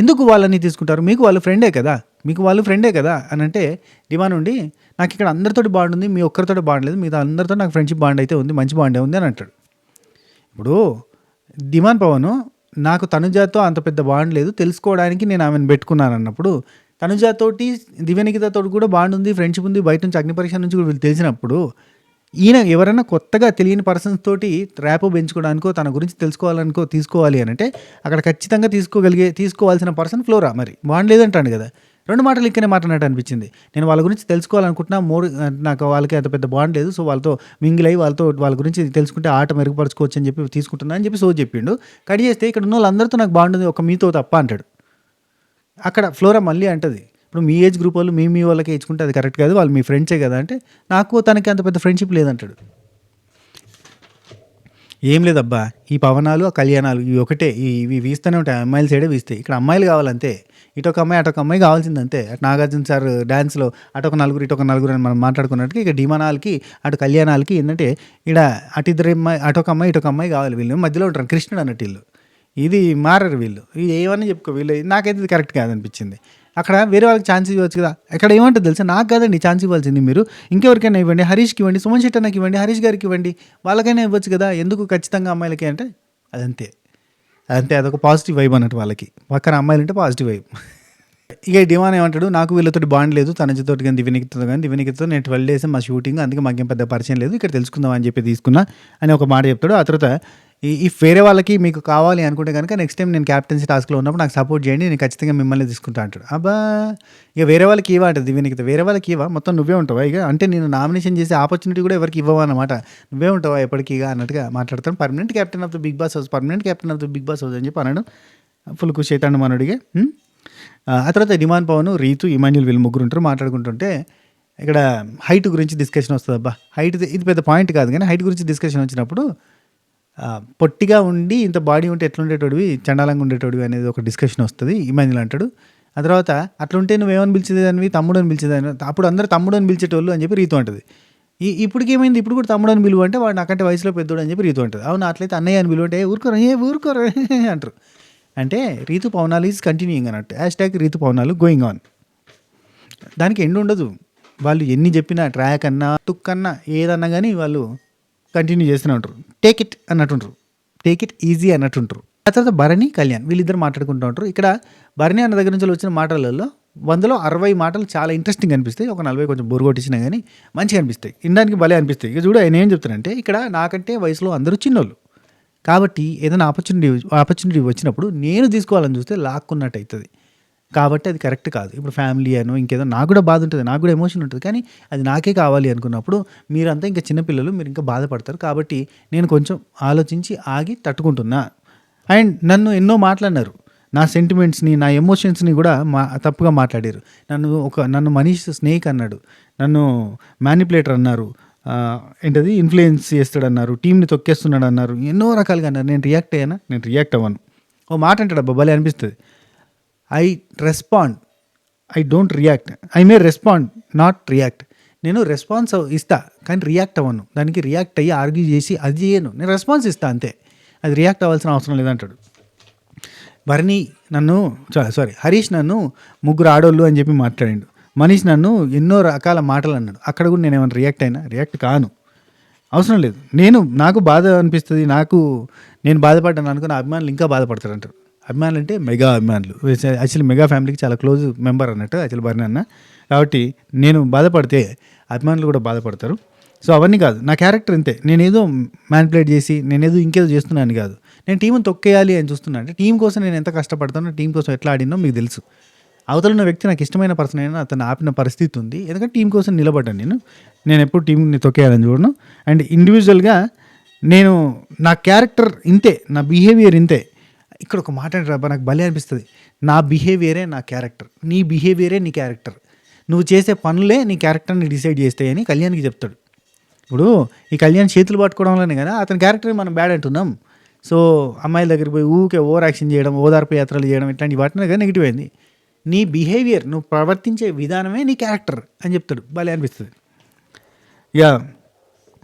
ఎందుకు వాళ్ళని తీసుకుంటారు, మీకు వాళ్ళు ఫ్రెండే కదా అని అంటే, డిమాండ్ ఉండి నాకు ఇక్కడ అందరితోటి బాండ్ ఉంది, మీ ఒక్కరితో బాండ్ లేదు, మిగతా అందరితో నాకు ఫ్రెండ్షిప్ బాండ్ అయితే ఉంది, మంచి బాండే ఉంది అని అంటాడు. ఇప్పుడు డిమాండ్ పవన్, నాకు తనుజాతో అంత పెద్ద బాండ్ లేదు, తెలుసుకోవడానికి నేను ఆమెను పెట్టుకున్నాను అన్నప్పుడు, తనుజాతోటి దివ్యనికితతో కూడా బాండ్ ఉంది, ఫ్రెండ్షిప్ ఉంది, బయట నుంచి అగ్ని పరీక్ష నుంచి కూడా వీళ్ళు తెలిసినప్పుడు, ఈయన ఎవరైనా కొత్తగా తెలియని పర్సన్స్ తోటి ర్యాపో పెంచుకోవడానికో, తన గురించి తెలుసుకోవాలనుకో, తీసుకోవాలి అని అంటే అక్కడ ఖచ్చితంగా తీసుకోవాల్సిన పర్సన్ ఫ్లోరా. మరి బాండ్ లేదంటాడు కదా. 2 మాటలు ఇక్కడే మాట్లాడినట్టు అనిపించింది. నేను వాళ్ళ గురించి తెలుసుకోవాలనుకుంటున్నా, నాకు వాళ్ళకి అంత పెద్ద బాండ్ లేదు, సో వాళ్ళతో మింగిల్ అయ్యి వాళ్ళ గురించి తెలుసుకుంటే ఆట మెరుగుపరచుకోవచ్చు అని చెప్పి తీసుకుంటున్నా అని చెప్పి సో చెప్పిండు. కట్ చేస్తే ఇక్కడ ఉన్న వాళ్ళందరితో నాకు బాండ్ ఉంది, ఒక మీతో తప్ప అంటాడు. అక్కడ ఫ్లోరా మళ్ళీ అంటది, ఇప్పుడు మీ ఏజ్ గ్రూప్ వాళ్ళు మీ వాళ్ళకి ఇచ్చుకుంటే అది కరెక్ట్ కాదు, వాళ్ళు మీ ఫ్రెండ్సే కదా అంటే, నాకు తనకి అంత పెద్ద ఫ్రెండ్షిప్ లేదంటాడు. ఏం లేదబ్బా, ఈ పవనాలు, ఆ కళ్యాణాలు ఇవి ఒకటే, ఇవి వీస్తూనే ఉంటాయి. అమ్మాయిల సైడే వీస్తాయి. ఇక్కడ అమ్మాయిలు కావాలంతే. ఇటొక అమ్మాయి అటొక అమ్మాయి కావాల్సిందంతే. అటు నాగార్జున సార్ డ్యాన్స్లో అటొక నలుగురు ఇటొక నలుగురు అని మనం మాట్లాడుకున్నట్టుగా, ఇక డిమానాలకి అటు కళ్యాణాలకి ఏంటంటే, ఇక్కడ అటు ఇద్దరు అమ్మాయి, అటొక అమ్మాయి ఇటొక అమ్మాయి కావాలి. వీళ్ళు మధ్యలో ఉంటారు, కృష్ణుడు అన్నట్టు వీళ్ళు. ఇది మారరు వీళ్ళు. ఇది ఏమని చెప్పుకో, వీళ్ళు నాకైతే ఇది కరెక్ట్ కాదనిపించింది. అక్కడ వేరే వాళ్ళకి ఛాన్స్ ఇవ్వచ్చు కదా. ఇక్కడ ఏమంటుంది తెలుసా, నాకు కాదండి ఛాన్స్ ఇవ్వాల్సింది, మీరు ఇంకెవరికైనా ఇవ్వండి, హరీష్కి ఇవ్వండి, సుమన్ శెట్టి అన్నకి ఇవ్వండి, హరీష్ గారికి ఇవ్వండి, వాళ్ళకైనా ఇవ్వచ్చు కదా, ఎందుకు ఖచ్చితంగా అమ్మాయిలకి అంటే అదంతే. అదొక పాజిటివ్ వైబ్ అన్నట్టు వాళ్ళకి. పక్కన అమ్మాయిలు అంటే పాజిటివ్ వైబ్. ఇక డిమాన్ ఏమంటాడు, నాకు వీళ్ళతో బాండ్ లేదు, తనజితో కానీ దివ్యనికితో నేను 12 days మా షూటింగ్, అందుకే మాకేం పెద్ద పరిచయం లేదు, ఇక్కడ తెలుసుకుందాం అని చెప్పి తీసుకున్నా అని ఒక మాట చెప్తాడు. ఆ తర్వాత ఇఫ్ వేరే వాళ్ళకి మీకు కావాలి అనుకుంటే కనుక నెక్స్ట్ టైం నేను క్యాప్టెన్సీ టాస్క్లో ఉన్నప్పుడు నాకు సపోర్ట్ చేయండి, నేను ఖచ్చితంగా మిమ్మల్ని తీసుకుంటా అంటాడు. అబ్బా, ఇక వేరే వాళ్ళకి ఇవ్వ అంటది దివ్యనికిత. వేరే వాళ్ళకి ఇవ్వ, మొత్తం నువ్వే ఉంటావా ఇక, అంటే నేను నామినేషన్ చేసే ఆపర్చునిటీ కూడా ఎవరికి ఇవ్వవా అన్నమాట, నువ్వే ఉంటావా ఎప్పటికీ ఇక అన్నట్టుగా మాట్లాడతాను. Permanent captain of the Bigg Boss house అని చెప్పి అన్నాడు. ఫుల్ ఖుషి అవుతాడు మనోడిగా. ఆ తర్వాత డిమాండ్ పవన్, రీతు, ఇమాన్యుల్ వీళ్ళు ముగ్గురు ఉంటారు. మాట్లాడుకుంటుంటే ఇక్కడ హైట్ గురించి డిస్కషన్ వస్తుంది. అబ్బా, హైట్ ఇది పెద్ద పాయింట్ కాదు, కానీ హైట్ గురించి డిస్కషన్ వచ్చినప్పుడు పొట్టిగా ఉండి ఇంత బాడీ ఉంటే ఎట్లుండేటోడివి, చండాలంగా ఉండేటోడివి అనేది ఒక డిస్కషన్ వస్తుంది. ఇమాన్యుల్ అంటాడు. ఆ తర్వాత అట్లుంటే నువ్వేమని పిలిచేదానివి, తమ్ముడు అని పిలిచేదాన్ని, అప్పుడు అందరూ తమ్ముడు అని పిలిచేటోళ్ళు అని చెప్పి రీతు అంటుంది. ఇప్పటికి ఏమైంది, ఇప్పుడు కూడా తమ్ముడు అని పిలువ అంటే వాడు నాకంటే వయసులో పెద్దోడు అని చెప్పి రీతు అంటుంది. అవును, అట్లయితే అన్నయ్య అని పిలువ అంటే ఊరుకోరు అంటారు. అంటే రీతు పవనాలు ఈజ్ కంటిన్యూయింగ్ అన్నట్టు. #రీతు పవనాలు గోయింగ్ ఆన్. దానికి ఎండ్ ఉండదు. వాళ్ళు ఎన్ని చెప్పినా, ట్రాక్ అన్నా టుక్ అన్నా ఏదన్నా కానీ వాళ్ళు కంటిన్యూ చేస్తూనే ఉంటారు. టేక్ ఇట్ అన్నట్టుంటారు, టేక్ ఇట్ ఈజీ అన్నట్టుంటారు. ఆ తర్వాత భరణి, కళ్యాణ్ వీళ్ళిద్దరు మాట్లాడుకుంటూ ఉంటారు. ఇక్కడ భరణి అన్న దగ్గర నుంచి వచ్చిన మాటలలో 100లో 60 మాటలు చాలా ఇంట్రెస్టింగ్ అనిపిస్తాయి, ఒక 40 కొంచెం బోరు కొట్టించినా కానీ మంచిగా అనిపిస్తాయి, వినడానికి భలే అనిపిస్తాయి. ఇక చూడు ఆయన ఏం చెప్తానంటే, ఇక్కడ నాకంటే వయసులో అందరూ చిన్నోళ్ళు కాబట్టి ఏదైనా ఆపర్చునిటీ వచ్చినప్పుడు నేను తీసుకోవాలని చూస్తే లాక్కున్నట్టు అవుతుంది, కాబట్టి అది కరెక్ట్ కాదు. ఇప్పుడు ఫ్యామిలీ అనో ఇంకేదో నాకు కూడా బాధ ఉంటుంది, నాకు కూడా ఎమోషన్ ఉంటుంది, కానీ అది నాకే కావాలి అనుకున్నప్పుడు మీరంతా ఇంకా చిన్నపిల్లలు, మీరు ఇంకా బాధపడతారు, కాబట్టి నేను కొంచెం ఆలోచించి ఆగి తట్టుకుంటున్నా. అండ్ నన్ను ఎన్నో మాట్లాడినారు, నా సెంటిమెంట్స్ని, నా ఎమోషన్స్ని కూడా తప్పుగా మాట్లాడారు. నన్ను మనీష్ స్నేక్ అన్నాడు, నన్ను మ్యానిపులేటర్ అన్నారు, ఏంటది ఇన్ఫ్లుయెన్స్ చేస్తాడన్నారు, టీంని తొక్కేస్తున్నాడు అన్నారు, ఎన్నో రకాలుగా అన్నారు. నేను రియాక్ట్ అయ్యానా? నేను రియాక్ట్ అవ్వను. ఓ మాట అంటాడు, అబ్బా భలే అనిపిస్తుంది, I respond, I don't react, I may respond not react. నేను రెస్పాన్స్ ఇస్తా కానీ రియాక్ట్ అవ్వను, దానికి రియాక్ట్ అయ్యి ఆర్గ్యూ చేసి అది చేయను, నేను రెస్పాన్స్ ఇస్తా అంతే, అది రియాక్ట్ అవ్వాల్సిన అవసరం లేదంటాడు. హరీష్ నన్ను 3 ఆడోళ్ళు అని చెప్పి మాట్లాడిండు, మనీష్ నన్ను ఎన్నో రకాల మాటలు అన్నాడు, అక్కడ కూడా నేను ఏమైనా రియాక్ట్ కాను, అవసరం లేదు. నాకు బాధ అనిపిస్తుంది, నేను బాధపడ్డాను అనుకుని అభిమానులు ఇంకా బాధపడతారు అంటారు. అభిమానులు అంటే మెగా అభిమానులు. యాక్చువల్లీ మెగా ఫ్యామిలీకి చాలా క్లోజ్ మెంబర్ అన్నట్టు యాక్చువల్లీ బర్నీ అన్న. కాబట్టి నేను బాధపడితే అభిమానులు కూడా బాధపడతారు. సో అవన్నీ కాదు, నా క్యారెక్టర్ ఇంతే. నేనేదో మ్యానిపులేట్ చేసి నేనేదో ఇంకేదో చేస్తున్నాను కాదు. నేను టీంని తొక్కేయాలి అని చూస్తున్నాను. అంటే టీం కోసం నేను ఎంత కష్టపడతానో, టీం కోసం ఎట్లా ఆడినో మీకు తెలుసు. అవతల ఉన్న వ్యక్తి నాకు ఇష్టమైన పర్సన్ అయినా అతను ఆపిన పరిస్థితి ఉంది. ఎందుకంటే టీం కోసం నిలబడ్డాను. నేను ఎప్పుడు టీంని తొక్కేయాలని చూడను. అండ్ ఇండివిజువల్గా నేను నా క్యారెక్టర్ ఇంతే, నా బిహేవియర్ ఇంతే. ఇక్కడ ఒక మాట అంటే నాకు భలే అనిపిస్తుంది. నా బిహేవియరే నా క్యారెక్టర్, నీ బిహేవియరే నీ క్యారెక్టర్, నువ్వు చేసే పనులే నీ క్యారెక్టర్ని డిసైడ్ చేస్తాయని కళ్యాణ్కి చెప్తాడు. ఇప్పుడు ఈ కళ్యాణ్ చేతులు పట్టుకోవడంలోనే కదా అతని క్యారెక్టర్ మనం బ్యాడ్ అంటున్నాం. సో అమ్మాయిల దగ్గరికి పోయి ఊకే ఓవర్ యాక్షన్ చేయడం, ఓదార్పు యాత్రలు చేయడం, ఇట్లాంటి వాటిని కదా నెగిటివ్ అయింది. నీ బిహేవియర్, నువ్వు ప్రవర్తించే విధానమే నీ క్యారెక్టర్ అని చెప్తాడు. భలే అనిపిస్తుంది. ఇక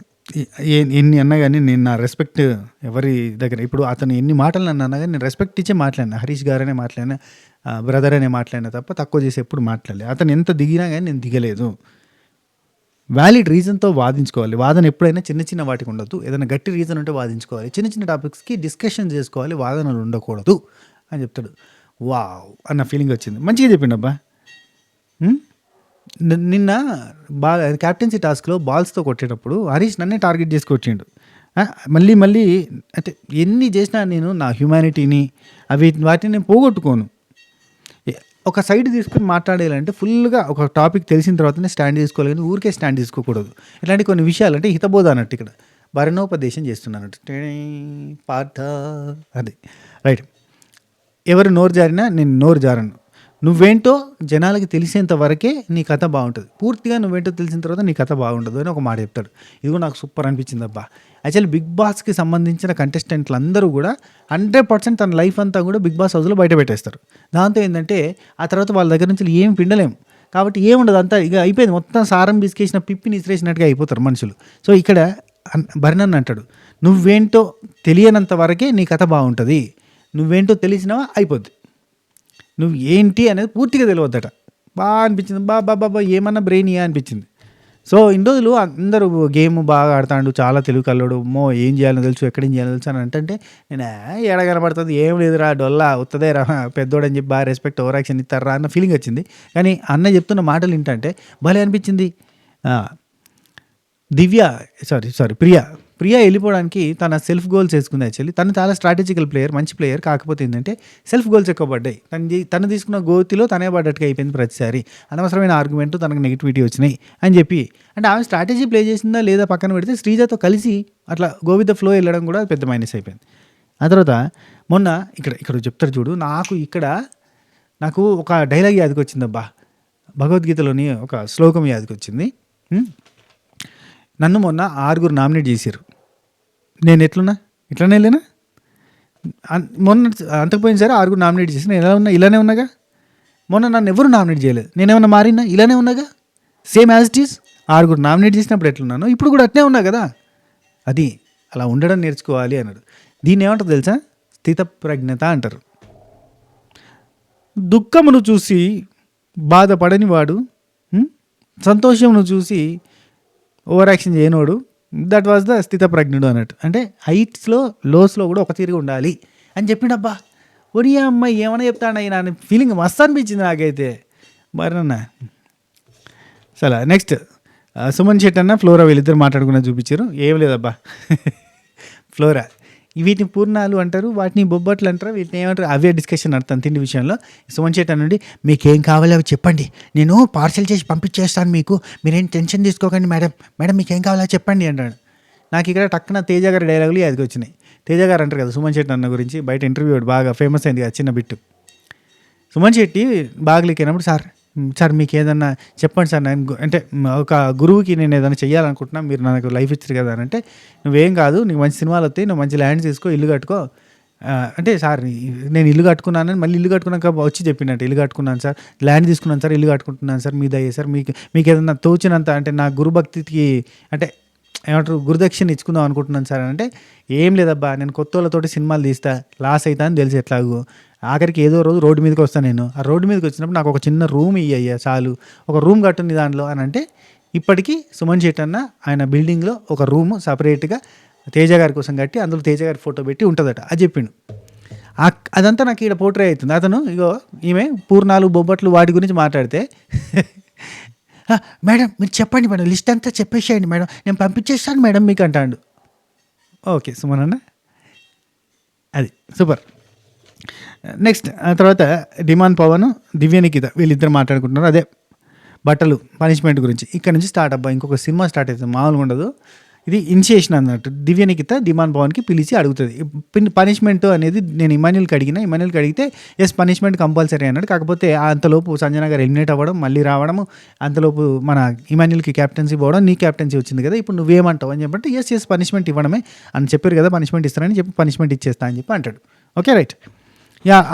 ఎన్ని అన్నా కానీ నేను నా రెస్పెక్ట్ ఎవరి దగ్గర, ఇప్పుడు అతను ఎన్ని మాటలు నన్ను అన్నా కానీ నేను రెస్పెక్ట్ ఇచ్చే మాట్లాడినా. హరీష్ గారనే మాట్లాడినా, బ్రదర్ అనే మాట్లాడినా తప్ప తక్కువ చేసి ఎప్పుడు మాట్లాడలేదు. అతను ఎంత దిగినా కానీ నేను దిగలేదు. వ్యాలిడ్ రీజన్తో వాదించుకోవాలి. వాదన ఎప్పుడైనా చిన్న చిన్న వాటికి ఉండదు. ఏదైనా గట్టి రీజన్ ఉంటే వాదించుకోవాలి. చిన్న చిన్న టాపిక్స్కి డిస్కషన్ చేసుకోవాలి, వాదనలు ఉండకూడదు అని చెప్తాడు. వావ్ అన్న ఫీలింగ్ వచ్చింది. మంచిగా చెప్పిండు అబ్బా. నిన్న క్యాప్టెన్సీ టాస్క్లో బాల్స్తో కొట్టేటప్పుడు హరీష్ నన్నే టార్గెట్ చేసి కొట్టిండు. మళ్ళీ మళ్ళీ అంటే ఎన్ని చేసినా నేను నా హ్యూమానిటీని వాటిని నేను పోగొట్టుకోను. ఒక సైడ్ తీసుకుని మాట్లాడేయాలంటే ఫుల్గా ఒక టాపిక్ తెలిసిన తర్వాతనే స్టాండ్ తీసుకోవాలి, కానీ ఊరికే స్టాండ్ తీసుకోకూడదు. ఇలాంటి కొన్ని విషయాలు అంటే హితబోధ అన్నట్టు ఇక్కడ భరణోపదేశం చేస్తున్నానట్టు పాఠ అది రైట్. ఎవరు నోరు జారినా నేను నోరు జారను. నువ్వేంటో జనాలకి తెలిసేంత వరకే నీ కథ బాగుంటుంది. పూర్తిగా నువ్వేంటో తెలిసిన తర్వాత నీ కథ బాగుండదు అని ఒక మాట చెప్తాడు. ఇది కూడా నాకు సూపర్ అనిపించింది అబ్బా. యాక్చువల్లీ బిగ్ బాస్కి సంబంధించిన కంటెస్టెంట్లు అందరూ కూడా 100% తన లైఫ్ అంతా కూడా బిగ్ బాస్ హౌస్లో బయట పెట్టేస్తారు. దాంతో ఏంటంటే ఆ తర్వాత వాళ్ళ దగ్గర నుంచి ఏం పిండలేము. కాబట్టి ఏముండదు, అంతా ఇక అయిపోయింది. మొత్తం సారం బిస్కేసిన పిప్పిని ఇసిరేసినట్టుగా అయిపోతారు మనుషులు. సో ఇక్కడ భరణన్ అంటాడు, నువ్వేంటో తెలియనంత వరకే నీ కథ బాగుంటుంది. నువ్వేంటో తెలిసినావా అయిపోద్ది. నువ్వు ఏంటి అనేది పూర్తిగా తెలియద్దట. బాగా అనిపించింది. బాబా ఏమన్నా బ్రెయినియా అనిపించింది. సో ఇన్ని రోజులు అందరూ గేమ్ బాగా ఆడతాడు, చాలా తెలుగు కల్లోడు, ఏం చేయాలో తెలుసు, ఎక్కడేం చేయాలో తెలుసు అని అంటే నేను ఏడ కనబడుతుంది, ఏం లేదురా డొల్లా వస్తుందే రా పెద్దోడని చెప్పి బాగా రెస్పెక్ట్ ఓవర్ యాక్షన్ ఇస్తారా అన్న ఫీలింగ్ వచ్చింది. కానీ అన్న చెప్తున్న మాటలు ఏంటంటే భలే అనిపించింది. ప్రియా వెళ్ళిపోవడానికి తన సెల్ఫ్ గోల్స్ వేసుకుంది. యాక్చువల్లీ తను చాలా స్ట్రాటజికల్ ప్లేయర్, మంచి ప్లేయర్. కాకపోతే ఏంటంటే సెల్ఫ్ గోల్స్ ఎక్కువ పడ్డాయి. తను తీసుకున్న గోతిలో తనే పడ్డట్టుగా అయిపోయింది ప్రతిసారి. అనవసరమైన ఆర్గ్యుమెంట్, తనకు నెగిటివిటీ వచ్చినాయి అని చెప్పి, అంటే ఆమె స్ట్రాటజీ ప్లే చేసిందా లేదా పక్కన పెడితే శ్రీజతో కలిసి అట్లా గో విత్ ద ఫ్లో వెళ్ళడం కూడా పెద్ద మైనస్ అయిపోయింది. ఆ తర్వాత మొన్న ఇక్కడ చెప్తారు చూడు, నాకు ఒక డైలాగ్ యాదకి వచ్చిందబ్బా. భగవద్గీతలోని ఒక శ్లోకం యాదకి వచ్చింది. నన్ను మొన్న 6 నామినేట్ చేశారు. నేను ఎట్లున్నా ఇట్లానే వెళ్ళానా? మొన్న అంతకుపోయినసారి 6 నామినేట్ చేసి నేను ఎలా ఉన్నా ఇలానే ఉన్నాగా. మొన్న నన్ను ఎవరు నామినేట్ చేయలేదు, నేనేమన్నా మారినా ఇలానే ఉన్నాగా. Same as it is 6 nominate చేసినప్పుడు ఎట్లున్నానో ఇప్పుడు కూడా అట్నే ఉన్నా కదా. అది అలా ఉండడం నేర్చుకోవాలి అన్నాడు. దీన్ని ఏమంటారు తెలుసా? స్థితప్రజ్ఞత అంటారు. దుఃఖమును చూసి బాధపడని వాడు, సంతోషమును చూసి ఓవర్ యాక్షన్ చేయనోడు, దట్ వాజ్ ద స్థితప్రజ్ఞుడు అన్నట్టు. అంటే హైట్స్లో లోస్లో కూడా ఒక తీరుగా ఉండాలి అని చెప్పిండబ్బా. ఒరి అమ్మాయి ఏమైనా చెప్తాడు నా ఫీలింగ్ మస్తు అనిపించింది నాకైతే. మరన్నా సరే నెక్స్ట్ సుమన్ శెట్టి అన్న ఫ్లోరా వీళ్ళిద్దరు మాట్లాడుకున్న చూపించారు. ఏం లేదబ్బా. ఫ్లోరా వీటిని పూర్ణాలు అంటారు, వాటిని బొబ్బట్లు అంటారు, వీటిని ఏమంటారు అవే డిస్కషన్ నడుతాను తిండి విషయంలో. సుమన్ శెట్టి నుండి మీకేం కావాలో అవి చెప్పండి, నేను పార్సల్ చేసి పంపించేస్తాను, మీరేం టెన్షన్ తీసుకోకండి మేడం మీకేం కావాలో చెప్పండి అంటాడు. నాకు ఇక్కడ టక్కున తేజ గారి డైలాగులు అది వచ్చినాయి. తేజ గారు అంటారు కదా సుమన్ శెట్టి అన్న గురించి, బయట ఇంటర్వ్యూ బాగా ఫేమస్ అయింది కదా చిన్న బిట్టు. సుమన్ శెట్టి బాగలేకినప్పుడు సార్ మీకు ఏదన్నా చెప్పండి సార్, నేను అంటే ఒక గురువుకి నేను ఏదైనా చెయ్యాలనుకుంటున్నా, మీరు నాకు లైఫ్ ఇచ్చారు కదా అని అంటే, నువ్వేం కాదు, నీకు మంచి సినిమాలు వస్తాయి, నువ్వు మంచి ల్యాండ్ తీసుకో, ఇల్లు కట్టుకో అంటే, సార్ నేను ఇల్లు కట్టుకున్నానని మళ్ళీ ఇల్లు కట్టుకున్నాక వచ్చి చెప్పినట్టు, ఇల్లు కట్టుకున్నాను సార్, ల్యాండ్ తీసుకున్నాను సార్, ఇల్లు కట్టుకుంటున్నాను సార్, మీద అయ్యే సార్, మీకు ఏదన్నా తోచినంత అంటే నా గురుభక్తికి అంటే ఏమంటారు గురుదక్షిణ ఇచ్చుకుందాం అనుకుంటున్నాను సార్ అంటే, ఏం లేదబ్బా నేను కొత్త వాళ్ళతోటి సినిమాలు తీస్తా, లాస్ అవుతా అని తెలిసి ఎట్లాగో ఆఖరికి ఏదో రోజు రోడ్డు మీదకి వస్తాను. నేను ఆ రోడ్డు మీదకి వచ్చినప్పుడు నాకు ఒక చిన్న రూమ్ ఇయ్యయ్యా చాలు, ఒక రూమ్ కట్టుంది దాంట్లో అని అంటే, ఇప్పటికీ సుమన్ శెట్టి అన్న ఆయన బిల్డింగ్లో ఒక రూము సపరేట్గా తేజ గారి కోసం కట్టి అందులో తేజ గారి ఫోటో పెట్టి ఉంటుందట. అది చెప్పిండు. అదంతా నాకు ఈడ పోర్ట్రే అవుతుంది. అతను ఇగో ఈమె పూర్ణాలు బొబ్బట్లు వాటి గురించి మాట్లాడితే మేడం మీరు చెప్పండి మేడం, లిస్ట్ అంతా చెప్పేసేయండి మేడం, నేను పంపించేస్తాను మేడం మీకు అంటాడు. ఓకే సుమనన్న, అది సూపర్. నెక్స్ట్ తర్వాత డిమాండ్ పవన్, దివ్య నిఖిత వీళ్ళిద్దరు మాట్లాడుకుంటున్నారు అదే బట్టలు పనిష్మెంట్ గురించి. ఇక్కడ నుంచి స్టార్ట్ అబ్బా, ఇంకొక సినిమా స్టార్ట్ అవుతుంది, మామూలుగా ఉండదు. ఇది ఇనిషియేషన్ అన్నట్టు. దివ్య నిఖిత డిమాండ్ పవన్కి పిలిచి అడుగుతుంది పనిష్మెంట్ అనేది. నేను ఇమాన్యుల్కి అడిగితే ఎస్ పనిష్మెంట్ కంపల్సరీ అన్నాడు. కాకపోతే అంతలోపు సంజన గారు ఎలిమినేట్ అవ్వడం, మళ్ళీ రావడము, అంతలోపు మన ఇమాన్యుల్కి క్యాప్టెన్సీ పోవడం, నీ క్యాప్టెన్సీ వచ్చింది కదా ఇప్పుడు నువ్వేమంటావు అని చెప్పంటే ఎస్ పనిష్మెంట్ ఇవ్వడమే అని చెప్పారు కదా, పనిష్మెంట్ ఇస్తారని చెప్పి పనిష్మెంట్ ఇచ్చేస్తా అని చెప్పి అంటాడు. Okay right.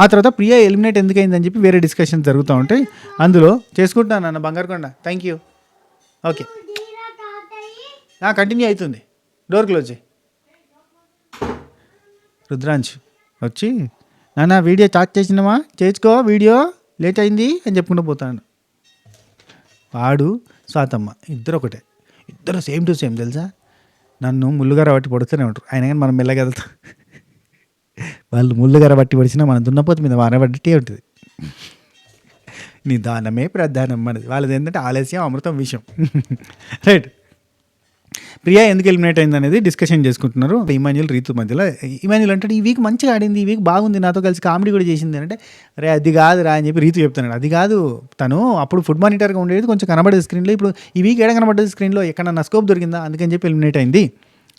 ఆ తర్వాత ప్రియా ఎలిమినేట్ ఎందుకైందని చెప్పి వేరే డిస్కషన్ జరుగుతూ ఉంటాయి. అందులో చేసుకుంటున్నాను అన్న బంగారుకొండ, థ్యాంక్ యూ. ఓకే కంటిన్యూ అవుతుంది, డోర్ క్లోజ్ చేయి. రుద్రాంశ్ వచ్చి నాన్న వీడియో స్టార్ట్ చేసినామా, చేసుకో వీడియో లేట్ అయింది అని చెప్పుకుంటూ పోతాను. వాడు స్వాతమ్మ ఇద్దరు ఒకటే, ఇద్దరు సేమ్ టు సేమ్ తెలుసా. నన్ను ముళ్ళుగార బట్టి పడుతూనే ఉంటారు, అయినా కానీ మనం మెల్లగా వెళ్తాం. వాళ్ళు ముళ్ళుగార బట్టి పడిచినా మనం దున్నపోతు మీద వారబట్టే ఉంటుంది. నిదానమే ప్రధానం మనది, వాళ్ళది ఏంటంటే ఆలస్యం అమృతం విషయం. రైట్. ప్రియా ఎందుకు ఎలిమినేట్ అయింది అనేది డిస్కషన్ చేసుకుంటున్నారు ఇమాన్యుల్ రీతు మధ్యలో. ఇమాన్యుల్ అంటే ఈ వీక్ మంచిగా ఆడింది, ఈ వీక్ బాగుంది, నాతో కలిసి కామెడీ కూడా చేసింది అంటే, అరే అది కాదు రా అని చెప్పి రీతు చెప్తున్నాడు. అది కాదు, తను అప్పుడు ఫుడ్ మానిటర్గా ఉండేది, కొంచెం కనబడేది స్క్రీన్లో, ఇప్పుడు ఈ వీక్ ఎక్కడ కనబడ్డది స్క్రీన్లో, ఎక్కడన్నా స్కోప్ దొరికిందా అందుకని చెప్పి ఎలిమినేట్ అయింది.